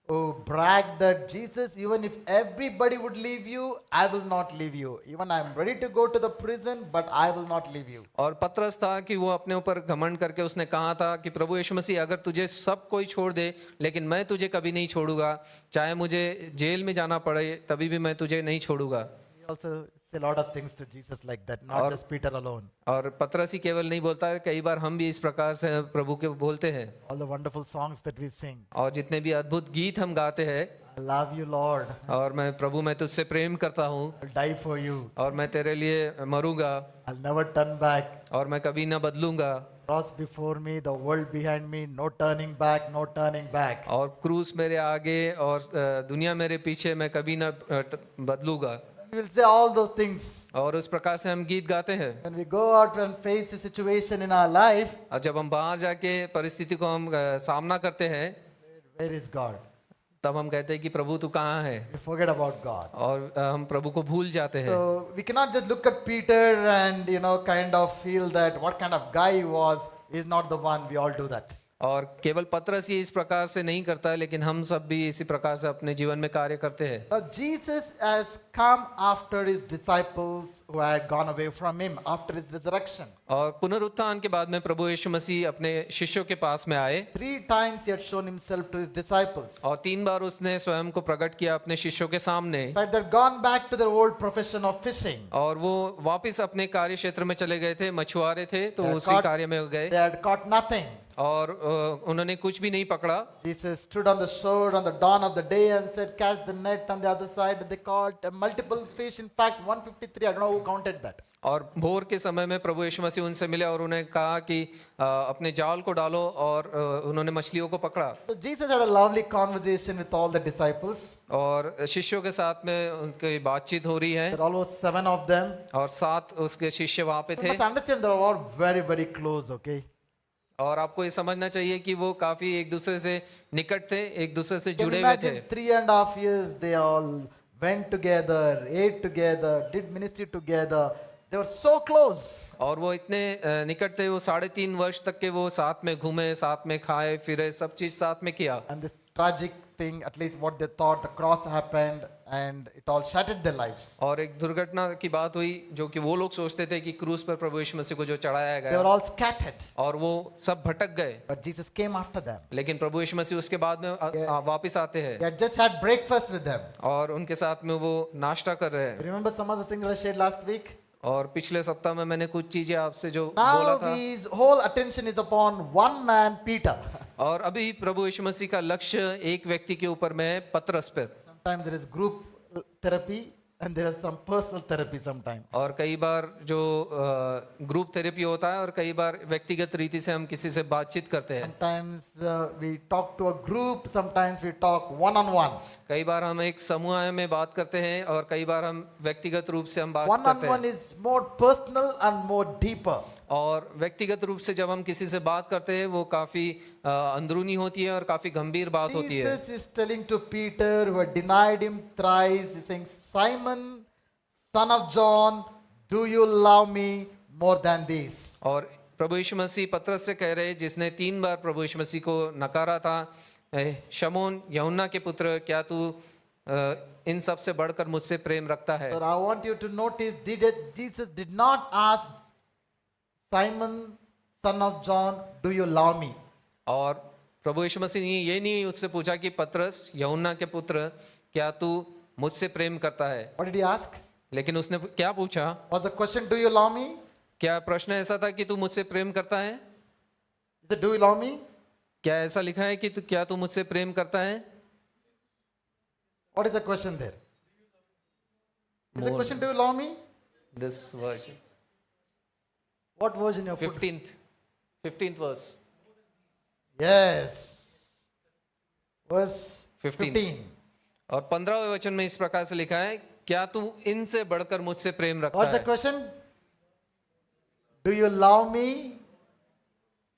who bragged that Jesus, even if everybody would leave you, I will not leave you. Even I am ready to go to the prison, but I will not leave you. और पतरस था कि वो अपने ऊपर घमंड करके उसने कहा था कि प्रभु यीशु मसीह, अगर तुझे सब कोई छोड़ दे, लेकिन मैं तुझे कभी नहीं छोड़ूंगा, चाहे मुझे जेल में जाना पड़े तभी भी मैं तुझे नहीं छोड़ूंगा। He also say a lot of things to Jesus like that, not just Peter alone. और पतरस ही केवल नहीं बोलता है, कई बार हम भी इस प्रकार से प्रभु के बोलते हैं। All the wonderful songs that we sing. और जितने भी अद्भुत गीत हम गाते हैं, I love you, Lord. और मैं प्रभु मैं तुझसे प्रेम करता हूँ, I'll die for you. और मैं तेरे लिए मरूंगा, I'll never turn back. और मैं कभी ना बदलूंगा, Cross before me, the world behind me, no turning back, no turning back. और क्रूस मेरे आगे और दुनिया मेरे पीछे, मैं कभी ना बदलूंगा। We will say all those things. और उस प्रकार से हम गीत गाते हैं। When we go out and face a situation in our life, और जब हम बाहर जाके परिस्थिति को हम सामना करते हैं, where is God? तब हम कहते हैं कि प्रभु तू कहाँ है, We forget about God. और हम प्रभु को भूल जाते हैं। So we cannot just look at Peter and kind of feel that what kind of guy he was is not the one. We all do that. और केवल पतरस ही इस प्रकार से नहीं करता है, लेकिन हम सब भी इसी प्रकार से अपने जीवन में कार्य करते हैं। Now, Jesus has come after his disciples who had gone away from him after his resurrection. और पुनरुत्थान के बाद में प्रभु यीशु मसीह अपने शिष्यों के पास में आए 3 times he had shown himself to his disciples. और 3 बार उसने स्वयं को प्रकट किया अपने शिष्यों के सामने। But they'd gone back to their old profession of fishing. और वो वापस अपने कार्य क्षेत्र में चले गए थे, मछुआरे थे, तो They had उसी caught- कार्य में गए They had caught nothing. और उन्होंने कुछ भी नहीं पकड़ा। Jesus stood on the shore on the dawn of the day and said, cast the net on the other side. They caught multiple fish. In fact, 153. I don't know who counted that. और भोर के समय में प्रभु यीशु मसीह उनसे मिले और उन्हें कहा कि अपने जाल को डालो, और उन्होंने मछलियों को पकड़ा। So Jesus had a lovely conversation with all the disciples. और शिष्यों के साथ में उनकी बातचीत हो रही है There are almost 7 of them. और 7 उसके शिष्य वहां पे You थे। must understand they are all very, very close, okay? और आपको ये समझना चाहिए कि वो काफी एक दूसरे से निकट थे, एक दूसरे से Can you जुड़े हुए थे। imagine 3.5 years they all went together, ate together, did ministry together. They were so close. और वो इतने निकट थे, वो 3.5 वर्ष तक के वो साथ में घूमे, साथ में खाए फिरे, सब चीज साथ में किया। And this tragic thing, at least what they thought, the cross happened and it all shattered their lives. और एक दुर्घटना की बात हुई जो कि वो लोग सोचते थे कि क्रूस पर प्रभु यीशु मसीह को जो चढ़ाया They were गया, all scattered. और वो सब भटक गए। But Jesus came after them. लेकिन प्रभु यीशु मसीह उसके बाद में वापस आते हैं He had just had breakfast with them. और उनके साथ में वो नाश्ता कर रहे हैं। Remember some of the things I shared last week? और पिछले सप्ताह में मैंने कुछ चीजें आपसे जो बोला Now था, his whole attention is upon one man, Peter. और अभी प्रभु यीशु मसीह का लक्ष्य एक व्यक्ति के ऊपर में है, पतरस पे। Sometimes there is group therapy and there is some personal therapy sometimes. और कई बार जो ग्रुप थेरेपी होता है और कई बार व्यक्तिगत रीति से हम किसी से बातचीत करते हैं। Sometimes we talk to a group, sometimes we talk one-on-one. कई बार हम एक समूह में बात करते हैं और कई बार हम व्यक्तिगत रूप से हम बात करते One-on-one हैं। is more personal and more deeper. और व्यक्तिगत रूप से जब हम किसी से बात करते हैं वो काफी अंदरूनी होती है और काफी गंभीर बात होती है। Jesus is telling to Peter, who had denied him thrice, he's saying, Simon, son of John, do you love me more than this? और प्रभु यीशु मसीह पतरस से कह रहे, जिसने 3 बार प्रभु यीशु मसीह को नकारा था, शमौन यूहन्ना के पुत्र, क्या तू इन सब से बढ़कर मुझसे प्रेम रखता है? But I want you to notice, Jesus did not ask Simon, son of John, do you love me? और प्रभु यीशु मसीह ने ये नहीं उससे पूछा कि पतरस यूहन्ना के पुत्र, क्या तू मुझसे प्रेम करता है? What did he ask? लेकिन उसने क्या पूछा? Was the question, do you love me? क्या प्रश्न ऐसा था कि तू मुझसे प्रेम करता है? He said, do you love me? क्या ऐसा लिखा है कि क्या तू मुझसे प्रेम करता है? What is the question there? Is the More. question, do you love me? This version, What version you have put? 15th verse. Yes. Verse 15. 15. और 15वें वचन में इस प्रकार से लिखा है, क्या तू इनसे बढ़कर मुझसे प्रेम रखता What's the है? question? Do you love me?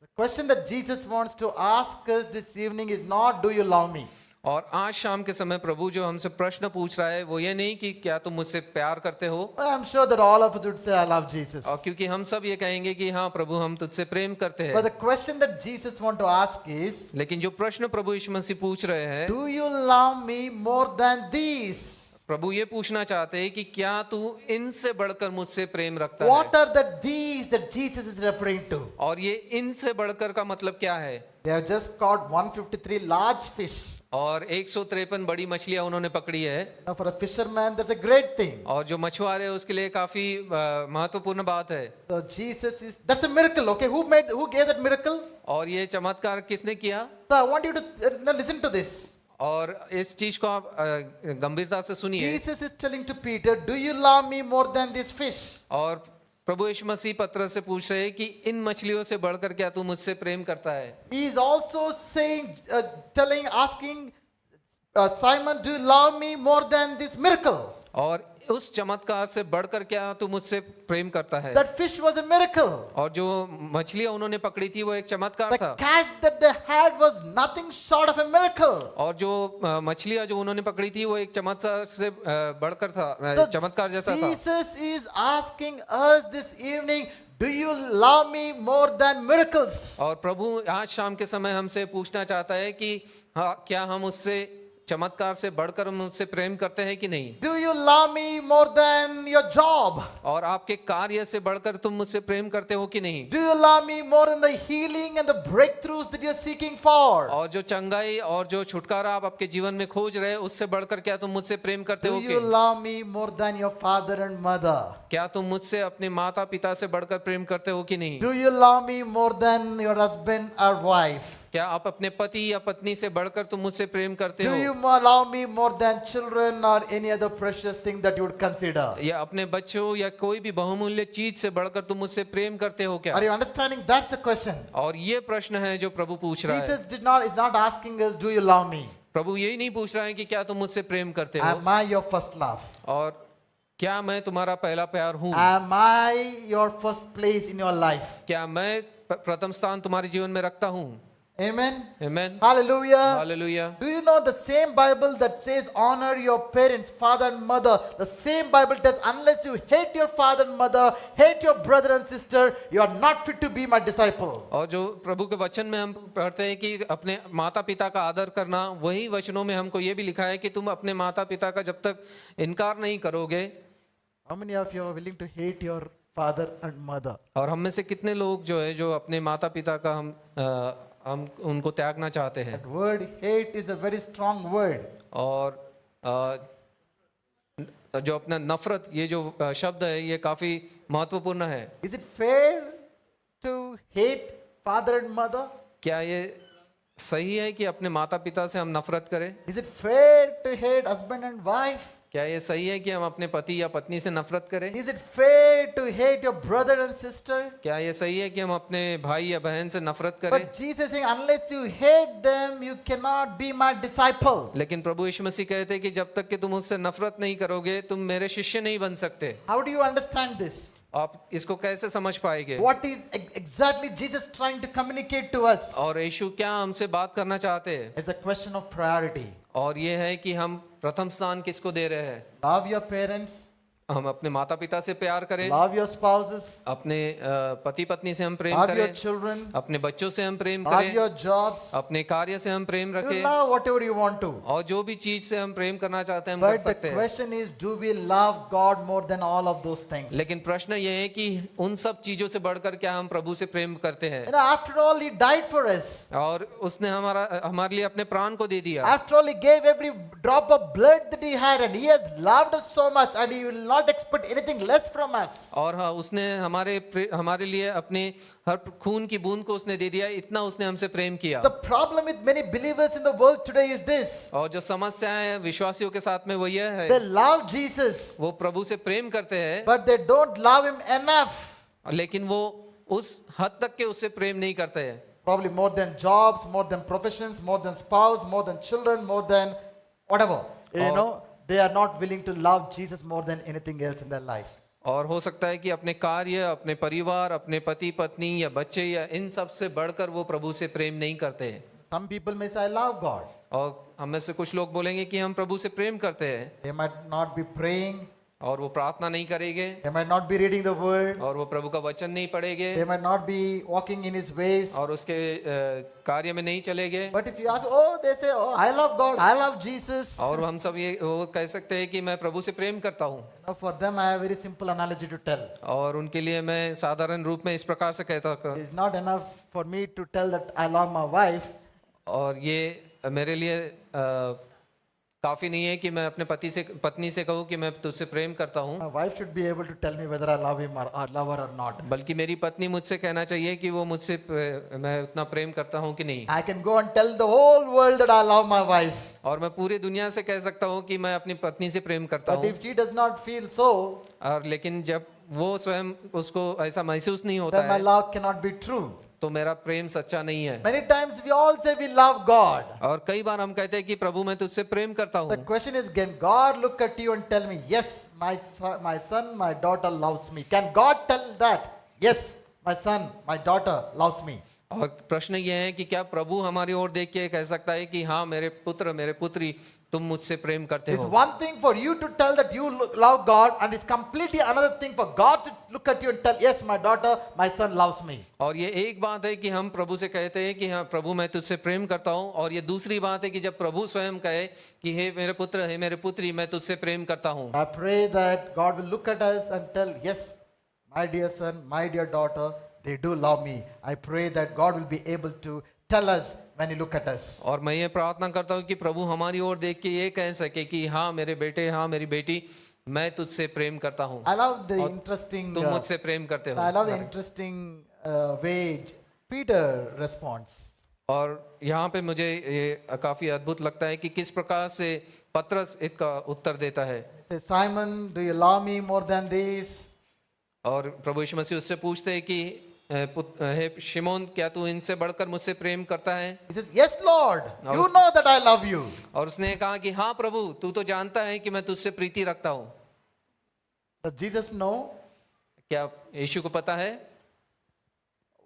The question that Jesus wants to ask us this evening is not, do you love me? और आज शाम के समय प्रभु जो हमसे प्रश्न पूछ रहा है वो ये नहीं कि क्या तुम मुझसे प्यार करते हो, I'm sure that all of us would say, I love Jesus. और क्योंकि हम सब ये कहेंगे कि हाँ प्रभु हम तुझसे प्रेम करते But हैं, the question that Jesus wants to ask is, लेकिन जो प्रश्न प्रभु यीशु मसीह पूछ रहे हैं, do you love me more than these? प्रभु ये पूछना चाहते हैं कि क्या तू इनसे बढ़कर मुझसे प्रेम रखता है? What are the these that Jesus is referring to? और ये इनसे बढ़कर का मतलब क्या है? They have just caught 153 large fish. और 153 बड़ी मछलियां उन्होंने पकड़ी है। Now for a fisherman, that's a great thing. और जो मछुआरे है उसके लिए काफी महत्वपूर्ण बात है। So Jesus is, that's a miracle, okay? Who gave that miracle? और ये चमत्कार किसने किया? So I want you to now listen to this. और इस चीज को आप गंभीरता से सुनिए। Jesus is telling to Peter, do you love me more than this fish? और प्रभु यीशु मसीह पतरस से पूछ रहे हैं कि इन मछलियों से बढ़कर क्या तू मुझसे प्रेम करता है? He is also saying, asking Simon, do you love me more than this miracle? और उस चमत्कार से बढ़कर क्या तू मुझसे प्रेम करता है? That fish was a miracle. और जो मछलियां उन्होंने पकड़ी थी वो एक चमत्कार The था। catch that they had was nothing short of a miracle. और जो मछलियां जो उन्होंने पकड़ी थी वो एक चमत्कार से बढ़कर था, So चमत्कार जैसा था। Jesus is asking us this evening, Do you love me more than miracles? और प्रभु आज शाम के समय हमसे पूछना चाहता है कि हाँ, क्या हम उससे चमत्कार से बढ़कर हम उससे प्रेम करते हैं कि नहीं। Do you love me more than your job? और आपके कार्य से बढ़कर तुम मुझसे प्रेम करते हो कि नहीं। Do you love me more than the healing and the breakthroughs that you're seeking for? और जो चंगाई और जो छुटकारा आप आपके जीवन में खोज रहे हो उससे बढ़कर क्या तुम मुझसे प्रेम करते Do हो you कि love me more than your father and mother? क्या तुम मुझसे अपने माता पिता से बढ़कर प्रेम करते हो कि नहीं। Do you love me more than your husband or wife? क्या आप अपने पति या पत्नी से बढ़कर तुम मुझसे प्रेम करते Do हो। you love me more than children or any other precious thing that you would consider? या अपने बच्चों या कोई भी बहुमूल्य चीज से बढ़कर तुम मुझसे प्रेम करते हो क्या। Are you understanding? That's the question. और ये प्रश्न है जो प्रभु पूछ रहा है। Jesus is not asking us, do you love me? प्रभु यही नहीं पूछ रहा है कि क्या तुम मुझसे प्रेम करते हो Am I your first love? और क्या मैं तुम्हारा पहला प्यार हूँ। Am I your first place in your life? क्या मैं प्रथम स्थान तुम्हारे जीवन में रखता हूँ। Amen. आमीन। Hallelujah. Hallelujah. Do you know the same Bible that says honor your parents, father and mother? The same Bible tells unless you hate your father and mother, hate your brother and sister, you are not fit to be my disciple. और जो प्रभु के वचन में हम पढ़ते हैं कि अपने माता पिता का आदर करना, वही वचनों में हमको ये भी लिखा है कि तुम अपने माता पिता का जब तक इनकार नहीं करोगे। How many of you are willing to hate your father and mother? और हम में से कितने लोग जो है जो अपने माता पिता का हम उनको त्यागना चाहते हैं। That word hate is a very strong word. और जो अपना नफरत ये जो शब्द है ये काफी महत्वपूर्ण है। Is it fair to hate father and mother? क्या ये सही है कि अपने माता पिता से हम नफरत करें। Is it fair to hate husband and wife? क्या ये सही है कि हम अपने पति या पत्नी से नफरत करें। Is it fair to hate your brother and sister? क्या ये सही है कि हम अपने भाई या बहन से नफरत करें। But Jesus is saying, unless you hate them, you cannot be my disciple. लेकिन प्रभु यीशु मसीह कहते हैं कि जब तक कि तुम उससे नफरत नहीं करोगे तुम मेरे शिष्य नहीं बन सकते। How do you understand this? आप इसको कैसे समझ पाएंगे। What is exactly Jesus trying to communicate to us? और यीशु क्या हमसे बात करना चाहते हैं। It's a question of priority. और ये है कि हम प्रथम स्थान किसको दे रहे हैं। Love your parents, हम अपने माता पिता से प्यार करें, love your spouses, अपने पति पत्नी से हम प्रेम love your करें, children, अपने बच्चों से हम प्रेम love करें, your jobs. अपने कार्य से हम प्रेम You रखें love whatever you want to. और जो भी चीज से हम प्रेम करना चाहते हैं हम कर But the सकते हैं। question is, do we love God more than all of those things? लेकिन प्रश्न ये है कि उन सब चीजों से बढ़कर क्या हम प्रभु से प्रेम करते हैं। You know, after all, He died for us. और उसने हमारे लिए अपने प्राण को दे दिया। After all, He gave every drop of blood that He had, and He has loved us so much, and He will not expect anything less from us. और हाँ उसने हमारे लिए अपने हर खून की बूंद को उसने दे दिया, इतना उसने हमसे प्रेम किया। The problem with many believers in the world today is this: और जो समस्या है विश्वासियों के साथ में वो ये है, they love Jesus, वो प्रभु से प्रेम करते हैं but they don't love Him enough. लेकिन वो उस हद तक के उससे प्रेम नहीं करते हैं। Probably more than jobs, more than professions, more than spouse, more than children, more than whatever. You know, they are not willing to love Jesus more than anything else in their life. और हो सकता है कि अपने कार्य, अपने परिवार, अपने पति पत्नी या बच्चे या इन सब से बढ़कर वो प्रभु से प्रेम नहीं करते हैं। Some people may say, I love God. और हम में से कुछ लोग बोलेंगे कि हम प्रभु से प्रेम करते हैं They might not be praying, और वो प्रार्थना नहीं करेंगे they might not be reading the word, और वो प्रभु का वचन नहीं पढ़ेंगे they might not be walking in His ways. और उसके कार्य में नहीं चलेंगे। But if you ask, oh, they say, oh, I love God, I love Jesus. और हम सब ये वो कह सकते हैं कि मैं प्रभु से प्रेम करता हूँ। Now, for them, I have a very simple analogy to tell. और उनके लिए मैं साधारण रूप में इस प्रकार से कहता हूँ। It's not enough for me to tell that I love my wife. और ये मेरे लिए काफी नहीं है कि मैं अपने पत्नी से कहूँ कि मैं तुझसे प्रेम करता हूँ, My wife should be able to tell me whether I love him or love her or not. बल्कि मेरी पत्नी मुझसे कहना चाहिए कि वो मुझसे मैं उतना प्रेम करता हूँ कि नहीं। I can go and tell the whole world that I love my wife. और मैं पूरी दुनिया से कह सकता हूँ कि मैं अपनी पत्नी से प्रेम करता But हूँ, if she does not feel so, और लेकिन जब वो स्वयं उसको ऐसा महसूस नहीं होता then my है love cannot be true. तो मेरा प्रेम सच्चा नहीं है। Many times we all say we love God. और कई बार हम कहते हैं कि प्रभु मैं तुझसे प्रेम करता The हूँ, question is, can God look at you and tell me, yes, my son, my daughter loves me? Can God tell that? Yes, my son, my daughter loves me. और प्रश्न ये है कि क्या प्रभु हमारी ओर देख के कह सकता है कि हाँ मेरे पुत्र मेरे पुत्री तुम मुझसे प्रेम करते It's हो। one thing for you to tell that you love God, and it's completely another thing for God to look at you and tell, yes, my daughter, my son loves me. और ये एक बात है कि हम प्रभु से कहते हैं कि हाँ प्रभु मैं तुझसे प्रेम करता हूँ, और ये दूसरी बात है कि जब प्रभु स्वयं कहे कि हे मेरे पुत्र, हे मेरे पुत्री, मैं तुझसे प्रेम करता हूँ। I pray that God will look at us and tell, yes, my dear son, my dear daughter, they do love me. I pray that God will be able to tell us when He look at us. और मैं ये प्रार्थना करता हूँ कि प्रभु हमारी ओर देख के ये कह सके कि हाँ मेरे बेटे, हाँ मेरी बेटी, मैं तुझसे प्रेम करता हूँ, I love the interesting. तुम मुझसे प्रेम करते I love the हो। interesting way Peter responds. और यहाँ पे मुझे ये काफी अद्भुत लगता है कि किस प्रकार से पतरस इसका उत्तर देता है। He says, Simon, do you love me more than this? और प्रभु यीशु मसीह उससे पूछते हैं कि हे शिमोन, क्या तू इनसे बढ़कर मुझसे प्रेम करता है? He says, yes, Lord, you know that I love you. और उसने कहा कि हाँ प्रभु, तू तो जानता है कि मैं तुझसे प्रीति रखता हूँ। Does Jesus know? क्या यीशु को पता है?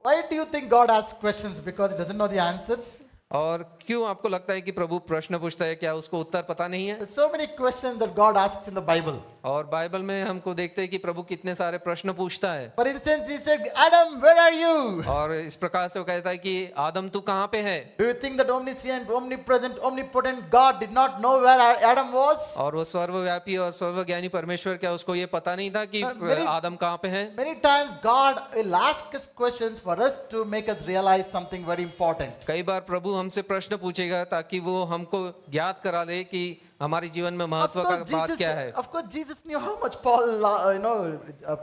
Why do you think God asks questions? Because He doesn't know the answers? और क्यों आपको लगता है कि प्रभु प्रश्न पूछता है? क्या उसको उत्तर पता नहीं है? There's so many questions that God asks in the Bible. और बाइबल में हमको देखते हैं कि प्रभु कितने सारे प्रश्न पूछता है। For instance, He said, Adam, where are you? और इस प्रकार से वो कहता है कि आदम तू कहाँ पे है? Do you think that omniscient, omnipresent, omnipotent God did not know where Adam was? और वो सर्वव्यापी और सर्वज्ञानी परमेश्वर, क्या उसको ये पता नहीं था कि आदम कहाँ पे है? Many times God will ask us questions for us to make us realize something very important. कई बार प्रभु हमसे प्रश्न पूछेगा ताकि वो हमको ज्ञात करा दे कि हमारे जीवन में महत्व का बात क्या है। Of course, Jesus knew how much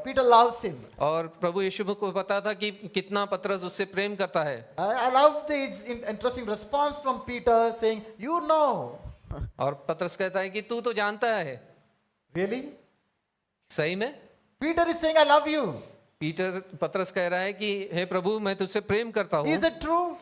Peter loves him. और प्रभु यीशु को पता था कि कितना पतरस उससे प्रेम करता है। I love the interesting response from Peter saying, you know. और पतरस कहता है कि तू तो जानता है। Really? सही में? Peter is saying, I love you. पतरस कह रहा है कि हे प्रभु मैं तुझसे प्रेम करता हूँ। Is that true?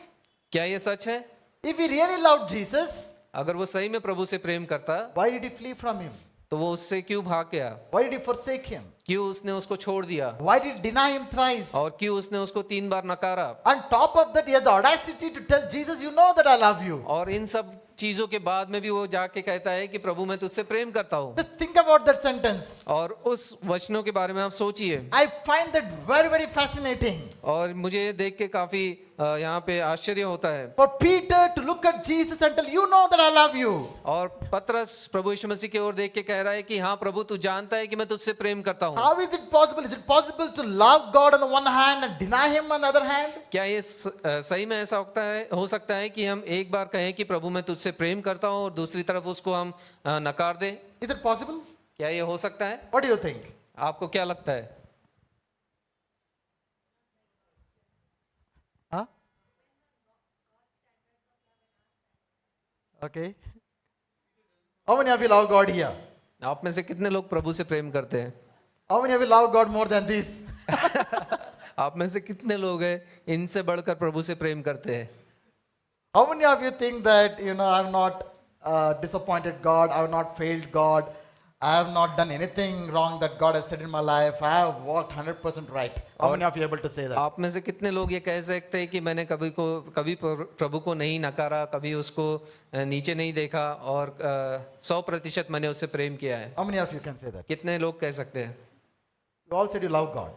क्या ये सच है? If he really loved Jesus, अगर वो सही में प्रभु से प्रेम करता, why did he flee from him? तो वो उससे क्यों भाग गया? Why did he forsake him? क्यों उसने उसको छोड़ दिया? Why did he deny him thrice? और क्यों उसने उसको 3 बार नकारा? On top of that, he has the audacity to tell Jesus, you know that I love you. और इन सब चीजों के बाद में भी वो जाके कहता है कि प्रभु मैं तुझसे प्रेम करता हूँ। Just think about that sentence. और उस वचनों के बारे में आप सोचिए। I find that very, very fascinating. और मुझे ये देख के काफी यहाँ पे आश्चर्य होता है। For Peter to look at Jesus and tell, you know that I love you. और पतरस प्रभु यीशु मसीह की ओर देख के कह रहा है कि हाँ प्रभु तू जानता है कि मैं तुझसे प्रेम करता हूँ। How is it possible? Is it possible to love God on the one hand and deny Him on the other hand? क्या ये सही में ऐसा हो सकता है कि हम एक बार कहें कि प्रभु मैं तुझसे प्रेम करता हूँ और दूसरी तरफ उसको हम नकार दें? Is it possible? क्या ये हो सकता है? What do you think? आपको क्या लगता है? Huh? Okay. How many of you love God here? आप में से कितने लोग प्रभु से प्रेम करते हैं? How many of you love God more than this? आप में से कितने लोग हैं इनसे बढ़कर प्रभु से प्रेम करते हैं? How many of you think that, I've not disappointed God, I have not failed God, I have not done anything wrong that God has said in my life, I have walked 100% right. How many of you are able to say that? आप में से कितने लोग ये कह सकते हैं कि मैंने कभी प्रभु को नहीं नकारा, कभी उसको नीचे नहीं देखा और 100% मैंने उससे प्रेम किया है? How many of you can say that? कितने लोग कह सकते हैं? You all said you love God.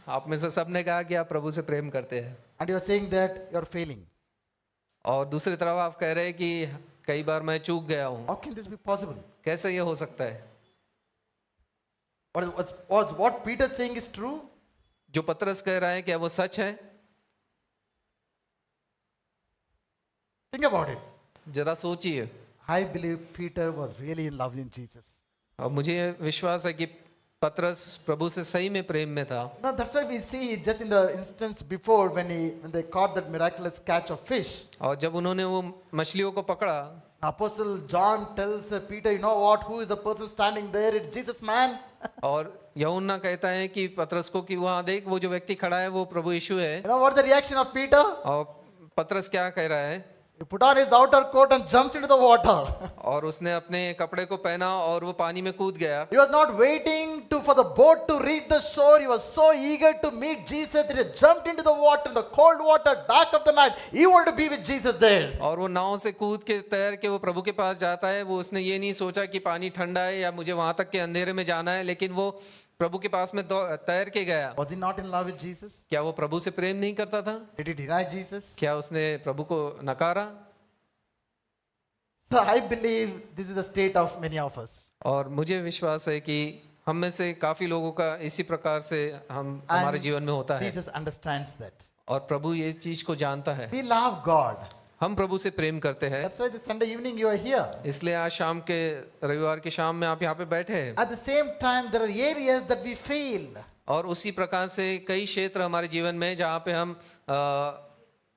आप में से सबने कहा कि आप प्रभु से प्रेम करते हैं, And you are saying that you are failing. और दूसरी तरफ आप कह रहे हैं कि कई बार मैं चूक गया हूँ। How can this be possible? कैसे ये हो सकता है? Was what Peter is saying is true? जो पतरस कह रहा है क्या वो सच है? Think about it. जरा सोचिए। I believe Peter was really in love in Jesus. और मुझे विश्वास है कि पतरस प्रभु से सही में प्रेम में था। Now that's why we see just in the instance before when they caught that miraculous catch of fish. और जब उन्होंने वो मछलियों को पकड़ा, Apostle John tells Peter, you know what? Who is the person standing there? It's Jesus, man. और यूहन्ना कहता है कि पतरस को कि वहाँ देख वो जो व्यक्ति खड़ा है वो प्रभु यीशु है। You know what's the reaction of Peter? और पतरस क्या कह रहा है? He put on his outer coat and jumped into the water. और उसने अपने कपड़े को पहना और वो पानी में कूद गया। He was not waiting for the boat to reach the shore. He was so eager to meet Jesus that he jumped into the water, in the cold water, dark of the night. He wanted to be with Jesus there. और वो नाव से कूद के तैर के वो प्रभु के पास जाता है। वो उसने ये नहीं सोचा कि पानी ठंडा है या मुझे वहां तक के अंधेरे में जाना है, लेकिन वो प्रभु के पास में तैर के गया। Was he not in love with Jesus? क्या वो प्रभु से प्रेम नहीं करता था? Did he deny Jesus? क्या उसने प्रभु को नकारा? So I believe this is the state of many of us. और मुझे विश्वास है कि हम में से काफी लोगों का इसी प्रकार से हमारे जीवन में होता है। Jesus understands that. और प्रभु ये चीज को जानता है। We love God. हम प्रभु से प्रेम करते हैं। That's why this Sunday evening you are here. इसलिए आज शाम के रविवार की शाम में आप यहाँ पे बैठे हैं। At the same time, there are areas that we fail. और उसी प्रकार से कई क्षेत्र हमारे जीवन में जहाँ पे हम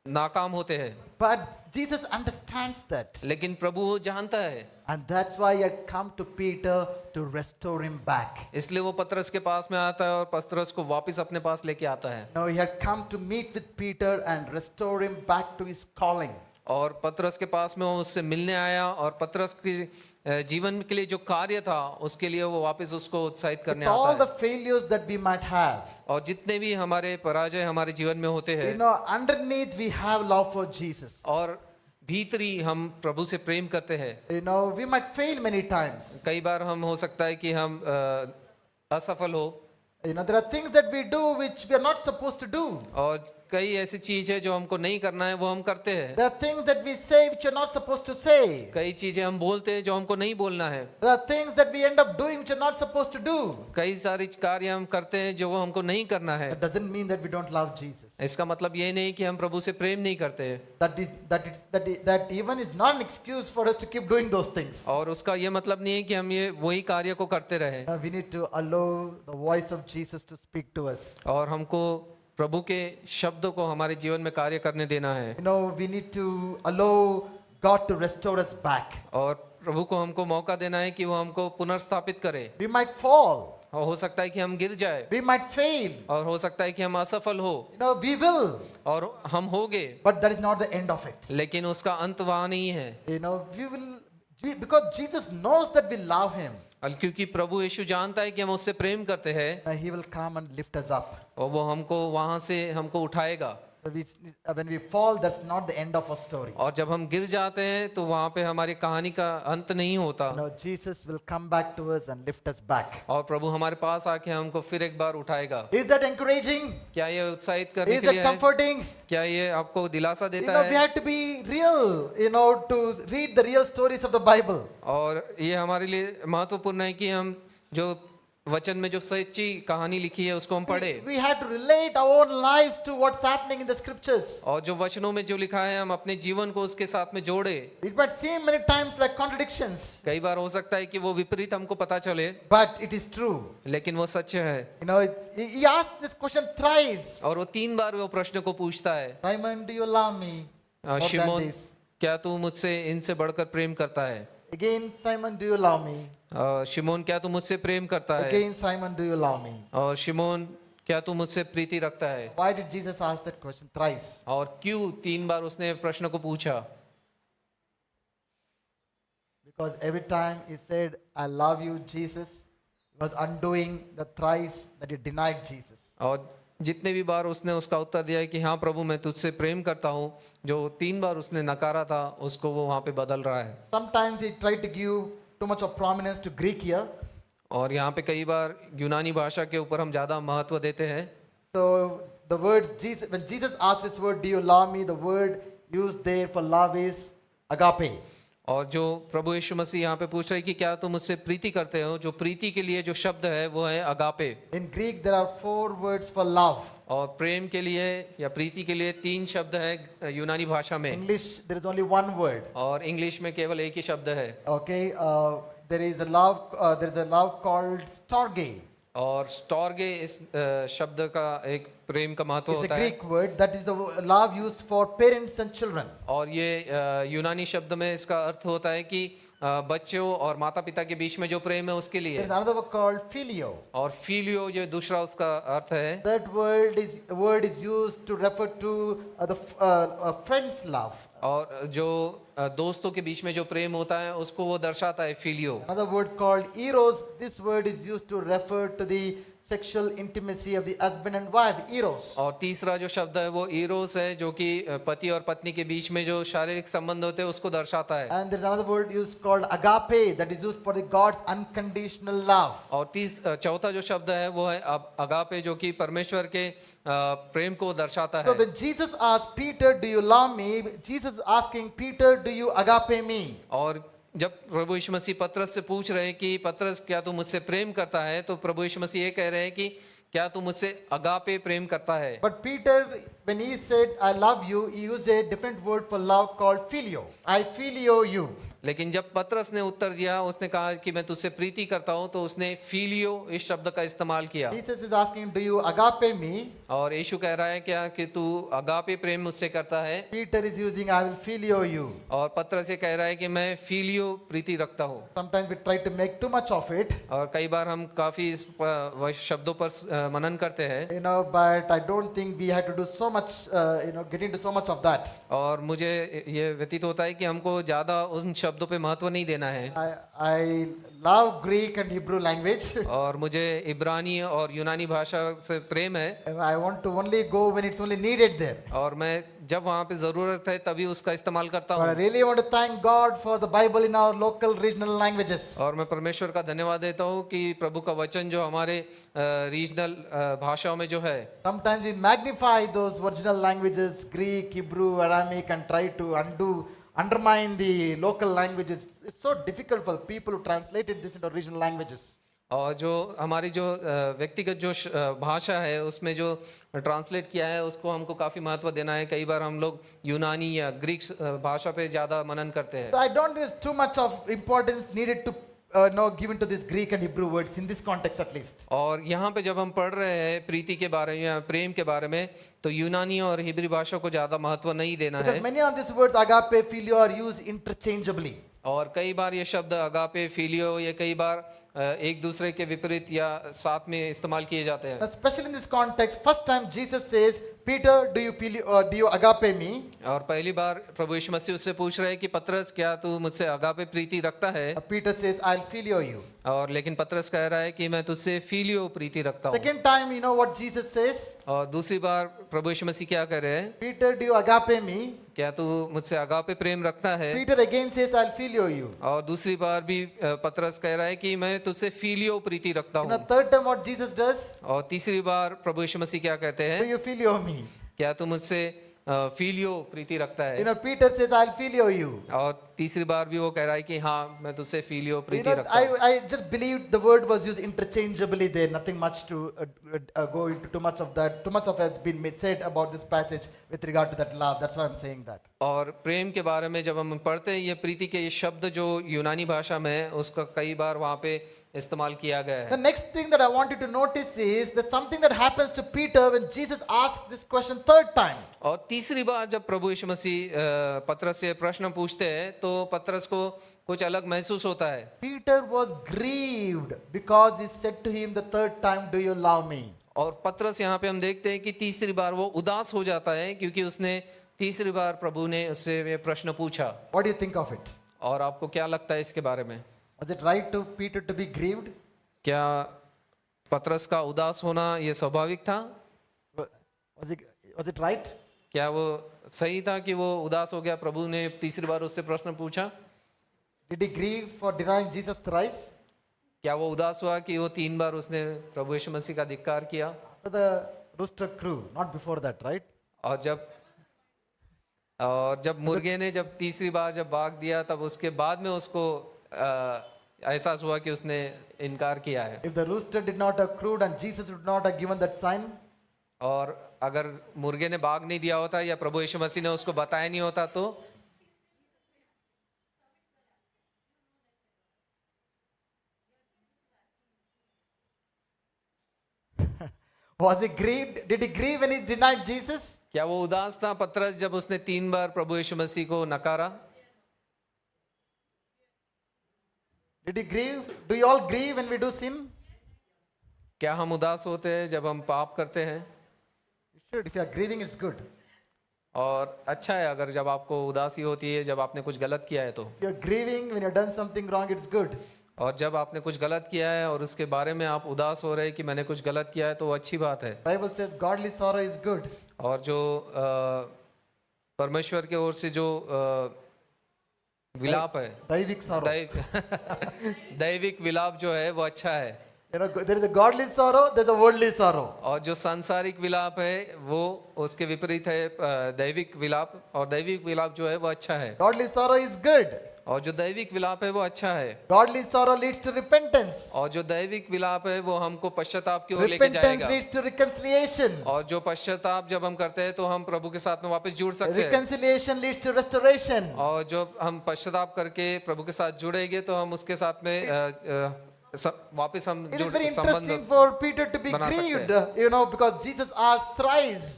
नाकाम होते हैं। But Jesus understands that. लेकिन प्रभु वो जानता है। And that's why he had come to Peter to restore him back. इसलिए वो पतरस के पास में आता है और पतरस को वापस अपने पास लेके आता है। Now he had come to meet with Peter and restore him back to his calling. और पतरस के पास में वो उससे मिलने आया और पतरस की जीवन के लिए जो कार्य था उसके लिए वो वापस उसको उत्साहित करने With all आता the है। failures that we might have, और जितने भी हमारे पराजय हमारे जीवन में होते हैं, underneath we have love for Jesus. और भीतरी हम प्रभु से प्रेम करते हैं। We might fail many times. कई बार हम हो सकता है कि हम असफल हो। There are things that we do which we are not supposed to do. और कई ऐसी चीज है जो हमको नहीं करना है वो हम करते हैं। There are things that we say which are not supposed to say. कई चीजें हम बोलते हैं जो हमको नहीं बोलना है। There are things that we end up doing which are not supposed to do. कई सारी कार्य हम करते हैं जो वो हमको नहीं करना है। That doesn't mean that we don't love Jesus. इसका मतलब ये नहीं कि हम प्रभु से प्रेम नहीं करते हैं। That even is not an excuse for us to keep doing those things. और उसका ये मतलब नहीं है कि हम ये वही कार्य को करते रहे। We need to allow the voice of Jesus to speak to us. और हमको प्रभु के शब्दों को हमारे जीवन में कार्य करने देना है। We need to allow God to restore us back. और प्रभु को हमको मौका देना है कि वो हमको पुनर्स्थापित करे। We might fall. और हो सकता है कि हम गिर जाए। We might fail. और हो सकता है कि हम असफल हो। We will. और हम होंगे। But that is not the end of it. लेकिन उसका अंत वहाँ नहीं है। We will, because Jesus knows that we love Him. और क्योंकि प्रभु यीशु जानता है कि हम उससे प्रेम करते हैं। He will come and lift us up. और वो हमको वहाँ से हमको उठाएगा। So when we fall, that's not the end of our story. और जब हम गिर जाते हैं तो वहाँ पे हमारी कहानी का अंत नहीं होता। Jesus will come back to us and lift us back. और प्रभु हमारे पास आके हमको फिर एक बार उठाएगा। Is that encouraging? क्या ये उत्साहित करने Is के that लिए है? comforting? क्या ये आपको दिलासा देता We है? have to be real, to read the real stories of the Bible. और ये हमारे लिए महत्वपूर्ण है कि हम जो वचन में जो सच्ची कहानी लिखी है उसको हम पढ़े। We have to relate our own lives to what's happening in the scriptures. और जो वचनों में जो लिखा है हम अपने जीवन को उसके साथ में जोड़े। It might seem many times like contradictions. कई बार हो सकता है कि वो विपरीत हमको पता चले। But it is true. लेकिन वो सच है। He asked this question thrice. और वो 3 बार वो प्रश्न को पूछता है। Simon, do you love me? शिमोन, क्या तू मुझसे इनसे बढ़कर प्रेम करता है? Again, Simon, do you love me? शिमोन, क्या तू मुझसे प्रेम करता है? Again, Simon, do you love me? और शिमोन, क्या तू मुझसे प्रीति रखता है? Why did Jesus ask that question thrice? और क्यों 3 बार उसने प्रश्न को पूछा? Because every time he said, I love you, Jesus, he was undoing the thrice that he denied Jesus. और जितने भी बार उसने उसका उत्तर दिया कि हाँ प्रभु मैं तुझसे प्रेम करता हूँ, जो 3 बार उसने नकारा था उसको वो वहाँ पे बदल रहा है। Sometimes he tried to give too much of prominence to Greek here. और यहाँ पे कई बार यूनानी भाषा के ऊपर हम ज़्यादा महत्व देते हैं। So the words Jesus, when Jesus asked this word, do you love me? The word used there for love is agape. और जो प्रभु यीशु मसीह यहाँ पे पूछ रहे हैं कि क्या तुम मुझसे प्रीति करते हो, जो प्रीति के लिए जो शब्द है वो है agape. In Greek there are 4 words for love. और प्रेम के लिए या प्रीति के लिए 3 शब्द है यूनानी भाषा में। English there is only 1 word. और इंग्लिश में केवल एक ही शब्द है। Okay, there is a love called storge. और स्टॉर्गे इस शब्द का एक प्रेम का महत्व It's a होता है। Greek word that is the love used for parents and children. और ये यूनानी शब्द में इसका अर्थ होता है कि बच्चों और माता पिता के बीच में जो प्रेम है उसके लिए। There is another word called filio. और फिलियो ये दूसरा उसका अर्थ है। That word is used to refer to the friend's love, और जो दोस्तों के बीच में जो प्रेम होता है उसको वो दर्शाता है फिलियो। Another word called eros. This word is used to refer to the sexual intimacy of the husband and wife. Eros. और तीसरा जो शब्द है वो इरोस है, जो कि पति और पत्नी के बीच में जो शारीरिक संबंध होते हैं उसको दर्शाता है। And there's another word used called agape that is used for the God's unconditional love. और चौथा जो शब्द है वो है अगापे, जो कि परमेश्वर के प्रेम को दर्शाता So है। when Jesus asked Peter, "Do you love me?" Jesus is asking Peter, "Do you agape me?" और जब प्रभु यीशु मसीह पतरस से पूछ रहे हैं कि पतरस क्या तू मुझसे प्रेम करता है, तो प्रभु यीशु मसीह ये कह रहे हैं कि क्या तू मुझसे अगापे प्रेम करता है। But Peter, when he said, "I love you," he used a different word for love called filio. I filio you. लेकिन जब पतरस ने उत्तर दिया, उसने कहा कि मैं तुझसे प्रीति करता हूं, तो उसने फीलियो इस शब्द का इस्तेमाल किया। Jesus is asking, "Do you agape me?" और यीशु कह रहा है क्या कि तू अगापे प्रेम मुझसे करता है। Peter is using, "I will filio you." और पतरस ये कह रहा है कि मैं फीलियो प्रीति रखता हूँ। Sometimes we try to make too much of it, और कई बार हम काफी इस शब्दों पर मनन करते हैं, but I don't think we have to do so much, get into so much of that. और मुझे ये व्यतीत होता है कि हमको ज्यादा उन शब्दों पे महत्व नहीं देना है। I love Greek and Hebrew language. और मुझे इब्रानी और यूनानी भाषा से प्रेम है, I want to only go when it's only needed there. और मैं जब वहाँ पे जरूरत है तभी उसका इस्तेमाल करता But I हूँ। really want to thank God for the Bible in our local regional languages. और मैं परमेश्वर का धन्यवाद देता हूँ कि प्रभु का वचन जो हमारे रीजनल भाषाओं में जो है, Sometimes we magnify those original languages, Greek, Hebrew, Aramaic, and try to undermine the local languages. It's so difficult for people who translated this into regional languages. और जो हमारी जो व्यक्तिगत जो भाषा है उसमें जो ट्रांसलेट किया है उसको हमको काफ़ी महत्व देना है। कई बार हम लोग यूनानी या ग्रीक भाषा पे ज़्यादा मनन करते हैं। So I don't think there's too much of importance needed to given to this Greek and Hebrew words in this context at least. और यहाँ पे जब हम पढ़ रहे हैं प्रीति के बारे में या प्रेम के बारे में, तो यूनानी और हिब्री भाषा को ज़्यादा महत्व नहीं देना है। Because many of these words, agape, filio, are used interchangeably. और कई बार ये शब्द अगापे, फिलियो, ये कई बार एक दूसरे के विपरीत या साथ में इस्तेमाल किए जाते हैं। Especially in this context, first time Jesus says, "Peter, do you agape me?" और पहली बार प्रभु यीशु मसीह उससे पूछ रहे हैं कि पतरस क्या तू मुझसे अगापे प्रीति रखता है। Peter says, "I'll filio you." और लेकिन पतरस कह रहा है कि मैं तुझसे फिलियो प्रीति रखता हूँ। Second time, you know what Jesus says? और दूसरी बार प्रभु यीशु मसीह क्या कह रहे हैं? "Peter, do you agape me?" क्या तू मुझसे अगापे प्रेम रखता है? Peter again says, "I'll filio you." और दूसरी बार भी पतरस कह रहा है कि मैं तुझसे फिलियो प्रीति रखता You know, हूँ। third time what Jesus does? और तीसरी बार प्रभु यीशु मसीह क्या कहते "Do हैं? you filio me?" क्या तू मुझसे फिलियो प्रीति रखता You है? know, Peter says, "I'll filio you." और तीसरी बार भी वो कह रहा है कि हाँ मैं तुझसे फिलियो You प्रीति know, रखता हूँ। I just believed the word was used interchangeably there. Nothing much to go into too much of that. Too much of has been said about this passage with regard to that love. That's why I'm saying that. और प्रेम के बारे में जब हम पढ़ते हैं, ये प्रीति के ये शब्द जो यूनानी भाषा में है उसका कई बार वहाँ पे इस्तेमाल किया गया The है। next thing that I want you to notice is that something that happens to Peter when Jesus asks this question third time. और तीसरी बार जब प्रभु यीशु मसीह पतरस से प्रश्न पूछते हैं तो पतरस को कुछ अलग महसूस होता है। Peter was grieved because he said to him the third time, "Do you love me?" और पतरस यहाँ पे हम देखते हैं कि तीसरी बार वो उदास हो जाता है क्योंकि उसने तीसरी बार प्रभु ने उससे ये प्रश्न पूछा। What do you think of it? और आपको क्या लगता है इसके बारे में? Was it right to Peter to be grieved? क्या पतरस का उदास होना ये स्वाभाविक था? Was it right? क्या वो सही था कि वो उदास हो गया? प्रभु ने तीसरी बार उससे प्रश्न पूछा। Did he grieve for denying Jesus thrice? क्या वो उदास हुआ कि वो 3 बार उसने प्रभु यीशु मसीह का धिक्कार किया? After the rooster crew, not before that, right? और जब मुर्गे ने जब तीसरी बार जब भाग दिया तब उसके बाद में उसको एहसास हुआ कि उसने इनकार किया है। If the rooster did not have crowed and Jesus would not have given that sign, और अगर मुर्गे ने भाग नहीं दिया होता या प्रभु यीशु मसीह ने उसको बताया नहीं होता तो was he grieved? Did he grieve when he denied Jesus? क्या वो उदास था पतरस जब उसने 3 बार प्रभु यीशु मसीह को नकारा? Did he grieve? Do you all grieve when we do sin? क्या हम उदास होते हैं जब हम पाप करते हैं? You should. If you are grieving, it's good. और अच्छा है अगर जब आपको उदासी होती है जब आपने कुछ गलत किया है तो। You're grieving when you've done something wrong, it's good. और जब आपने कुछ गलत किया है और उसके बारे में आप उदास हो रहे हैं कि मैंने कुछ गलत किया है तो वो अच्छी बात है। Bible says godly sorrow is good. और जो परमेश्वर की ओर से जो विलाप है, दैविक sorrow. दैविक विलाप जो है वो अच्छा है। You know, there is a godly sorrow, there's a worldly sorrow. और जो सांसारिक विलाप है वो उसके विपरीत है दैविक विलाप, और दैविक विलाप जो है वो अच्छा है। Godly sorrow is good. और जो दैविक विलाप है वो अच्छा है। Godly sorrow leads to repentance. और जो दैविक विलाप है वो हमको पश्चाताप की ओर लेके Repentance जाएगा। leads to reconciliation. और जो पश्चाताप जब हम करते हैं तो हम प्रभु के साथ में वापस जुड़ सकते हैं। Reconciliation leads to restoration. और जो हम पश्चाताप करके प्रभु के साथ जुड़ेंगे तो हम उसके साथ में वापस हम It is very संबंध interesting for Peter to be बना सकते grieved, you know, because Jesus asked thrice.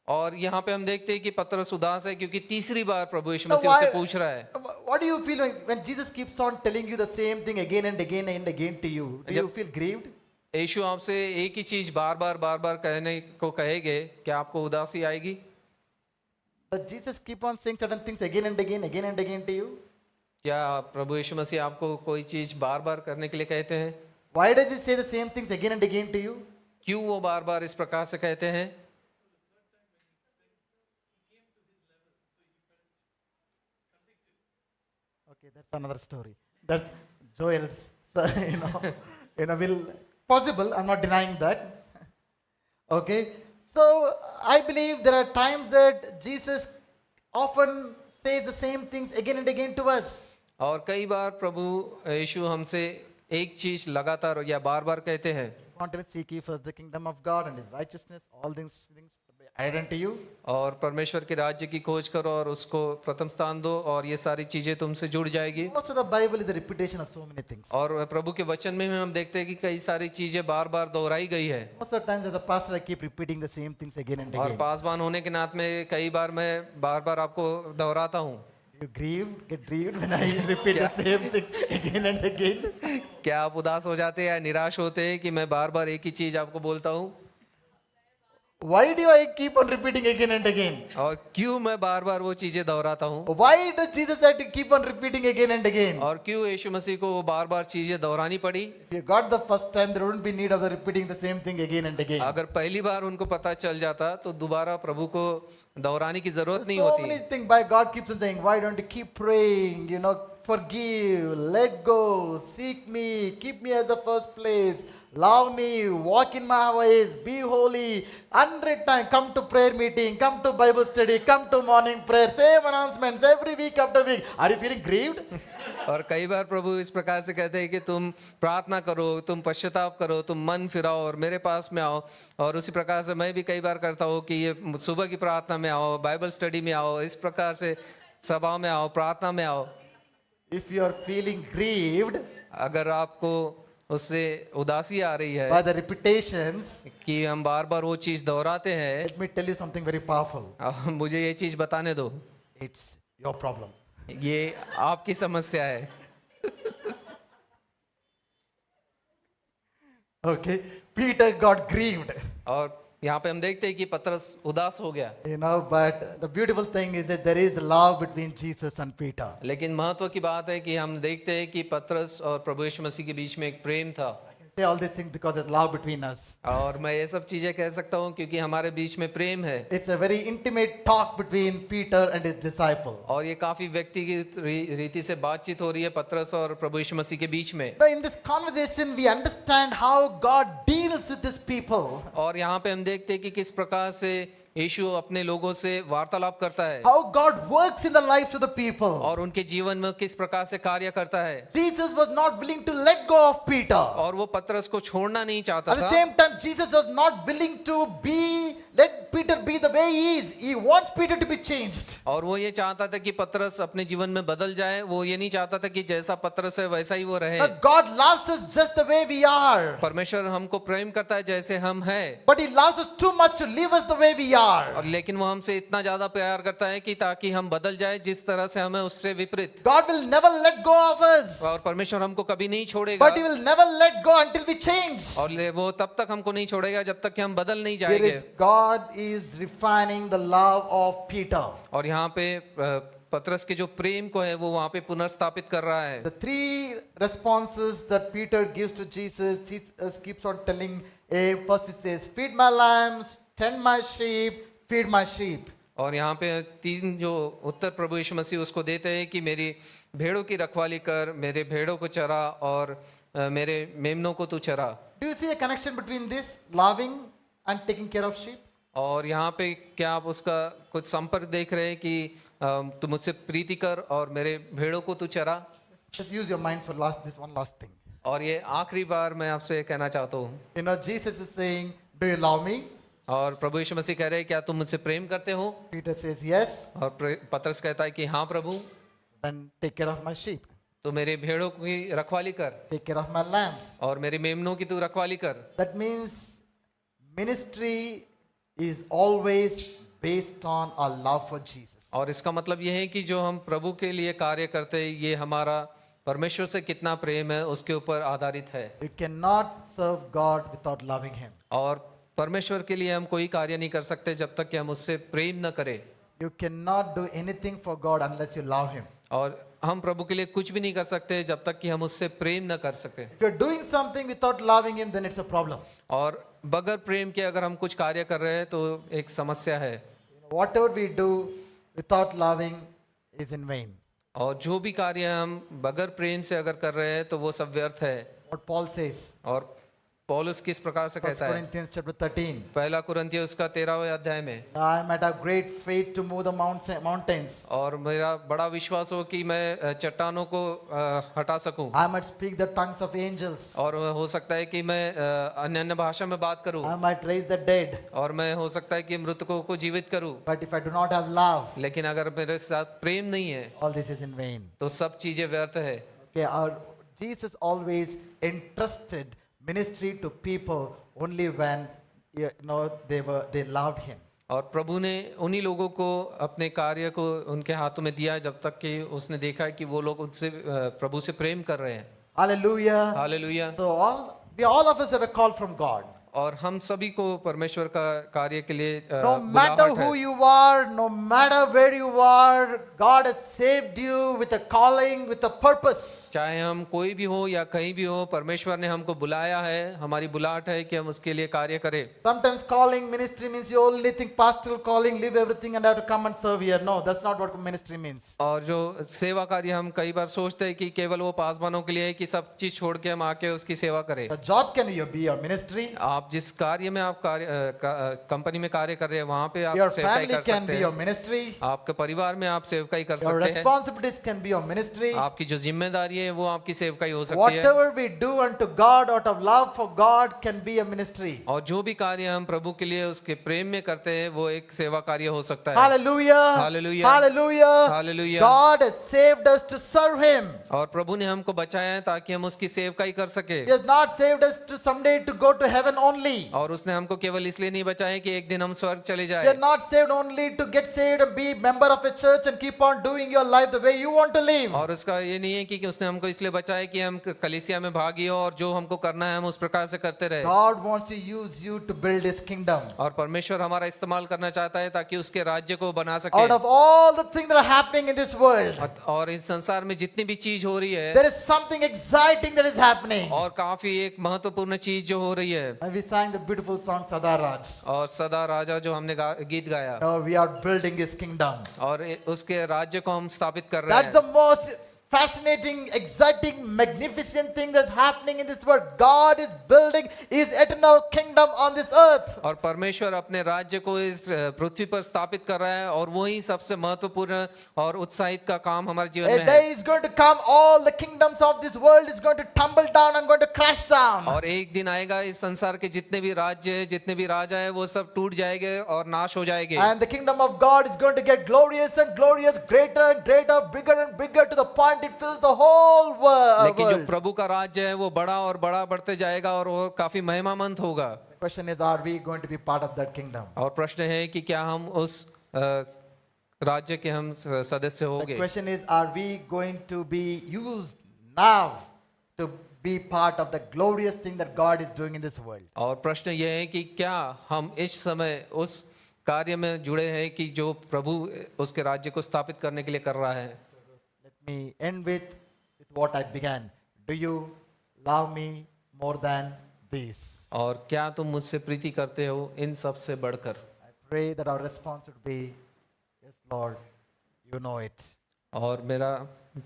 और यहाँ पे हम देखते हैं कि पतरस उदास है क्योंकि तीसरी बार प्रभु यीशु Now, मसीह उससे पूछ रहा है। what do you feel when Jesus keeps on telling you the same thing again and again and again to you? Do you feel grieved? यीशु आपसे एक ही चीज बार बार कहने को कहेंगे, क्या आपको उदासी आएगी? Does Jesus keep on saying certain things again and again to you? क्या प्रभु यीशु मसीह आपको कोई चीज बार बार करने के लिए कहते हैं? Why does he say the same things again and again to you? क्यों वो बार बार इस प्रकार से कहते हैं? Okay, that's another story. That's Joel's, will possible. I'm not denying that. Okay, so I believe there are times that Jesus often says the same things again and again to us. और कई बार प्रभु यीशु हमसे एक चीज लगातार या बार बार कहते हैं। Want to seek ye first the kingdom of God and His righteousness, all things will be added unto you. और परमेश्वर के राज्य की खोज करो और उसको प्रथम स्थान दो और ये सारी चीजें तुमसे जुड़ जाएगी। Also, the Bible is a repetition of so many things. और प्रभु के वचन में हम देखते हैं कि कई सारी चीजें बार बार दोहराई गई है। Most of the times, as a pastor, I keep repeating the same things again and और again. पासवान होने के नाते में कई बार मैं बार बार आपको दोहराता हूँ। You get grieved when I repeat the same thing again and again. क्या आप उदास हो जाते हैं या निराश होते हैं कि मैं बार बार एक ही चीज आपको बोलता हूँ? Why do I keep on repeating again and again? और क्यों मैं बार बार वो चीजें दोहराता हूँ? Why does Jesus have to keep on repeating again and again? और क्यों यीशु मसीह को वो बार बार चीजें दोहरानी पड़ी? If you got the first time, there wouldn't be need of the repeating the same thing again and again. अगर पहली बार उनको पता चल जाता तो दोबारा प्रभु को दोहराने की जरूरत नहीं So होती। many things by God keeps on saying, why don't you keep praying, forgive, let go, seek me, keep me as the first place, love me, walk in my ways, be holy, 100 times, come to prayer meeting, come to Bible study, come to morning prayer, same announcements every week after week. Are you feeling grieved? और कई बार प्रभु इस प्रकार से कहते हैं कि तुम प्रार्थना करो, तुम पश्चाताप करो, तुम मन फिराओ और मेरे पास में आओ। और उसी प्रकार से मैं भी कई बार करता हूँ कि ये सुबह की प्रार्थना में आओ, बाइबल स्टडी में आओ, इस प्रकार से सभा में आओ, प्रार्थना में आओ। If you are feeling grieved अगर आपको उससे उदासी आ रही है by the repetitions, कि हम बार बार वो चीज दोहराते हैं, let me tell you something very powerful. मुझे ये चीज बताने दो, It's your problem. ये आपकी समस्या है। Okay, Peter got grieved. और यहाँ पे हम देखते हैं कि पतरस उदास हो गया। But the beautiful thing is that there is love between Jesus and Peter. लेकिन महत्व की बात है कि हम देखते हैं कि पतरस और प्रभु यीशु मसीह के बीच में एक प्रेम था। I can say all these things because there's love between us. और मैं ये सब चीजें कह सकता हूँ क्योंकि हमारे बीच में प्रेम है। It's a very intimate talk between Peter and his disciple. और ये काफी व्यक्तिगत रीति से बातचीत हो रही है पतरस और प्रभु यीशु मसीह के बीच में। Now in this conversation we understand how God deals with his people. और यहाँ पे हम देखते हैं कि किस प्रकार से यीशु अपने लोगों से वार्तालाप करता है How God works in the lives of the people. और उनके जीवन में किस प्रकार से कार्य करता है। Jesus was not willing to let go of Peter. और वो पतरस को छोड़ना नहीं चाहता At the था। same time, Jesus was not willing to let Peter be the way he is. He wants Peter to be changed. और वो ये चाहता था कि पतरस अपने जीवन में बदल जाए। वो ये नहीं चाहता था कि जैसा पतरस है वैसा ही वो रहे। But God loves us just the way we are. परमेश्वर हमको प्रेम करता है जैसे हम हैं। But he loves us too much to leave us the way we are. और लेकिन वो हमसे इतना ज्यादा प्यार करता है कि ताकि हम बदल जाए जिस तरह से हमें उससे विपरीत। God will never let go of us. और परमेश्वर हमको कभी नहीं छोड़ेगा। But he will never let go until we change. और वो तब तक हमको नहीं छोड़ेगा जब तक कि हम बदल नहीं There जाएंगे। is God God is refining the love of Peter. और यहाँ पे पतरस के जो प्रेम को है वो वहाँ पे पुनर्स्थापित कर रहा है। The three responses that Peter gives to Jesus, Jesus keeps on telling, first it says, feed my lambs, tend my sheep, feed my sheep. और यहाँ पे तीन जो उत्तर प्रभु यीशु मसीह उसको देते हैं कि मेरी भेड़ों की रखवाली कर, मेरे भेड़ों को चरा और मेरे मेमनों को तू चरा। Do you see a connection between this loving and taking care of sheep? और यहाँ पे क्या आप उसका कुछ संपर्क देख रहे हैं कि तू मुझसे प्रीति कर और मेरे भेड़ों को तू चरा। Just use your minds for this one last thing. और ये आखिरी बार मैं आपसे कहना चाहता हूँ, You know, Jesus is saying, do you love me? और प्रभु यीशु मसीह कह रहे हैं क्या तुम मुझसे प्रेम करते हो? Peter says, yes. और पतरस कहता है कि हाँ प्रभु, Then take care of my sheep. तो मेरे भेड़ों की रखवाली कर Take care of my lambs. और मेरे मेमनों की तू रखवाली कर। That means ministry is always based on our love for Jesus. और इसका मतलब ये है कि जो हम प्रभु के लिए कार्य करते हैं ये हमारा परमेश्वर से कितना प्रेम है उसके ऊपर आधारित है। You cannot serve God without loving Him. और परमेश्वर के लिए हम कोई कार्य नहीं कर सकते जब तक कि हम उससे प्रेम न करें। You cannot do anything for God unless you love Him. और हम प्रभु के लिए कुछ भी नहीं कर सकते जब तक कि हम उससे प्रेम न कर सके। If you're doing something without loving Him, then it's a problem. और बगैर प्रेम के अगर हम कुछ कार्य कर रहे हैं तो एक समस्या है। Whatever we do without loving is in vain. और जो भी कार्य हम बगैर प्रेम से अगर कर रहे हैं तो वो सब व्यर्थ है। What Paul says, और पौलुस किस प्रकार से 1 कहता है? Corinthians chapter 13. पहला कुरिन्थियों उसका 13वें अध्याय में, I might have great faith to move the mountains. और मेरा बड़ा विश्वास हो कि मैं चट्टानों को हटा सकूं, I might speak the tongues of angels. और हो सकता है कि मैं अन्य भाषा में बात करूं, I might raise the dead. और मैं हो सकता है कि मृतकों को जीवित करूं, But if I do not have love, लेकिन अगर मेरे साथ प्रेम नहीं है all this is in vain. तो सब चीजें व्यर्थ है। Okay, Jesus always entrusted ministry to people only when they loved Him. और प्रभु ने उन्हीं लोगों को अपने कार्य को उनके हाथों में दिया जब तक कि उसने देखा कि वो लोग उनसे प्रभु से प्रेम कर रहे हैं। Hallelujah. Hallelujah. So all of us have a call from God. और हम सभी को परमेश्वर का कार्य के लिए No matter बुलाहट who है। you are, no matter where you are, God has saved you with a calling, with a purpose. चाहे हम कोई भी हो या कहीं भी हो, परमेश्वर ने हमको बुलाया है, हमारी बुलाहट है कि हम उसके लिए कार्य करें। Sometimes calling ministry means you only think pastoral calling, leave everything and have to come and serve here. No, that's not what ministry means. और जो सेवा कार्य हम कई बार सोचते हैं कि केवल वो पासवानों के लिए है कि सब चीज छोड़ के हम आके उसकी सेवा करें। The job can be your ministry. आप जिस कार्य में आप कंपनी में कार्य कर रहे हैं वहां पे आप Your सेवकाई family कर can सकते be हैं। your ministry. आपके परिवार में आप सेवकाई कर Your सकते हैं। responsibilities can be your ministry. आपकी जो जिम्मेदारी है वो आपकी सेवकाई हो सकती है। Whatever we do unto God out of love for God can be a ministry. और जो भी कार्य हम प्रभु के लिए उसके प्रेम में करते हैं वो एक सेवा कार्य हो सकता है। Hallelujah. Hallelujah. Hallelujah. Hallelujah. God has saved us to serve Him. और प्रभु ने हमको बचाया है ताकि हम उसकी सेवकाई कर सके। He has not saved us to someday to go to heaven only. और उसने हमको केवल इसलिए नहीं बचाया कि एक दिन हम स्वर्ग चले You जाए। are not saved only to get saved and be member of a church and keep on doing your life the way you want to live. और उसका ये नहीं है कि उसने हमको इसलिए बचाया कि हम कलीसिया में भागी हो और जो हमको करना है हम उस प्रकार से करते रहे। God wants to use you to build His kingdom. और परमेश्वर हमारा इस्तेमाल करना चाहता है ताकि उसके राज्य को बना सके। Out of all the things that are happening in this world, और इस संसार में जितनी भी चीज हो रही है, there is something exciting that is happening. और काफी एक महत्वपूर्ण चीज जो हो रही है। And we sang the beautiful song Sada Raj. और सदा राजा जो हमने गीत गाया, Now we are building His kingdom. और उसके राज्य को हम स्थापित कर रहे That's हैं। the most fascinating, exciting, magnificent thing that's happening in this world. God is building His eternal kingdom on this earth. और परमेश्वर अपने राज्य को इस पृथ्वी पर स्थापित कर रहा है, और वही सबसे महत्वपूर्ण और उत्साहित का काम हमारे जीवन A में day है। is going to come, all the kingdoms of this world is going to tumble down and going to crash down. और एक दिन आएगा इस संसार के जितने भी राज्य है, जितने भी राजा है, वो सब टूट जाएंगे और नाश हो जाएंगे। And the kingdom of God is going to get glorious and glorious, greater and greater, bigger and bigger, to the point it fills the whole लेकिन जो world. प्रभु का राज्य है वो बड़ा और बड़ा बढ़ते जाएगा और वो काफी महिमामंद होगा। The question is, are we going to be part of that kingdom? और प्रश्न है कि क्या हम उस राज्य के हम सदस्य The होंगे। question is, are we going to be used now to be part of the glorious thing that God is doing in this world. और प्रश्न यह है कि क्या हम इस समय उस कार्य में जुड़े हैं कि जो प्रभु उसके राज्य को स्थापित करने के लिए कर रहा है। Let me end with what I began. Do you love me more than this? और क्या तुम मुझसे प्रीति करते हो इन सब से बढ़कर? I pray that our response would be, yes, Lord, you know it. और मेरा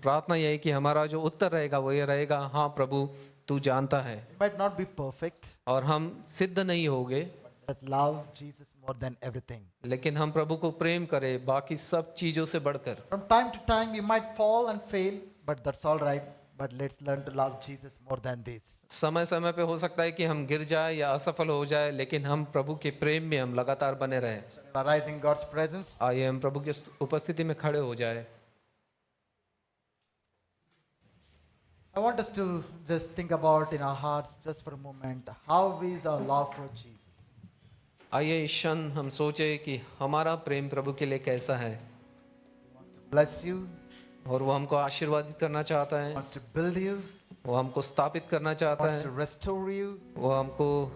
प्रार्थना यह है कि हमारा जो उत्तर रहेगा वो ये रहेगा, हाँ प्रभु तू जानता है। We might not be perfect, और हम सिद्ध नहीं होंगे, but let's love Jesus more than everything. लेकिन हम प्रभु को प्रेम करें बाकी सब चीजों से बढ़कर। From time to time, we might fall and fail, but that's all right. But let's learn to love Jesus more than this. समय समय पे हो सकता है कि हम गिर जाए या असफल हो जाए, लेकिन हम प्रभु के प्रेम में हम लगातार बने रहें। Arise in God's presence. आइए हम प्रभु की उपस्थिति में खड़े हो जाए। I want us to just think about in our hearts just for a moment, how is our love for Jesus? आइए इस क्षण हम सोचे कि हमारा प्रेम प्रभु के लिए कैसा है, He wants to bless you, और वो हमको आशीर्वादित करना चाहता He है, wants to build you, वो हमको स्थापित करना He चाहता wants to है, restore you, वो हमको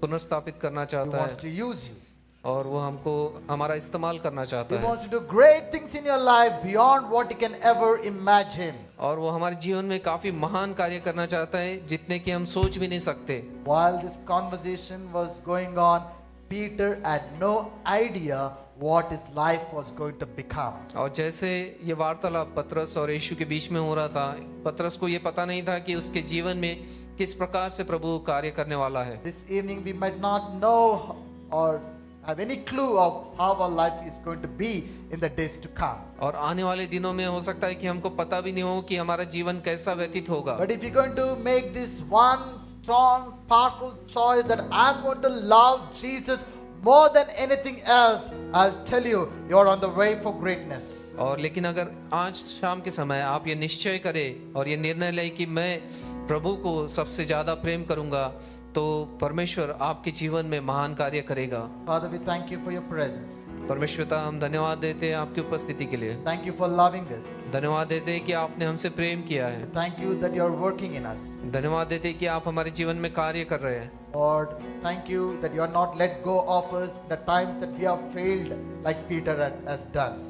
पुनर्स्थापित करना He चाहता wants है, to use you. और वो हमको हमारा इस्तेमाल करना He चाहता है, wants to do great things in your life beyond what you can ever imagine. और वो हमारे जीवन में काफी महान कार्य करना चाहता है जितने कि हम सोच भी नहीं सकते। While this conversation was going on, Peter had no idea what his life was going to become. और जैसे ये वार्तालाप पतरस और यीशु के बीच में हो रहा था, पतरस को ये पता नहीं था कि उसके जीवन में किस प्रकार से प्रभु कार्य करने वाला है। This evening we might not know or have any clue of how our life is going to be in the days to come. और आने वाले दिनों में हो सकता है कि हमको पता भी नहीं हो कि हमारा जीवन कैसा व्यतीत होगा। But if you're going to make this one strong, powerful choice that I'm going to love Jesus more than anything else, I'll tell you, you're on the way for greatness. और लेकिन अगर आज शाम के समय आप ये निश्चय करें और ये निर्णय लें कि मैं प्रभु को सबसे ज्यादा प्रेम करूंगा, तो परमेश्वर आपके जीवन में महान कार्य करेगा। Father, we thank you for your presence. परमेश्वर पिता, हम धन्यवाद देते हैं आपकी उपस्थिति के लिए। Thank you for loving us. धन्यवाद देते हैं कि आपने हमसे प्रेम किया है। Thank you that you're working in us. धन्यवाद देते हैं कि आप हमारे जीवन में कार्य कर रहे हैं। Lord, thank you that you are not let go of us the times that we have failed like Peter has done.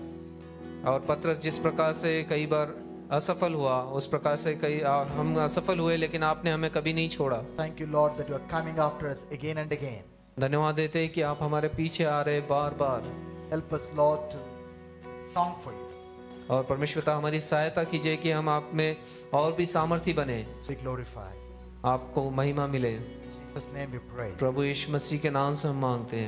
और पतरस जिस प्रकार से कई बार असफल हुआ, उस प्रकार से हम असफल हुए, लेकिन आपने हमें कभी नहीं छोड़ा। Thank you, Lord, that you are coming after us again and again. धन्यवाद देते हैं कि आप हमारे पीछे आ रहे बार बार। Help us, Lord, to be strong for you. और परमेश्वर पिता हमारी सहायता कीजिए कि हम आप में और भी सामर्थी बने, Be glorified. आपको महिमा मिले। In Jesus' name we pray. प्रभु यीशु मसीह के नाम से हम मांगते हैं,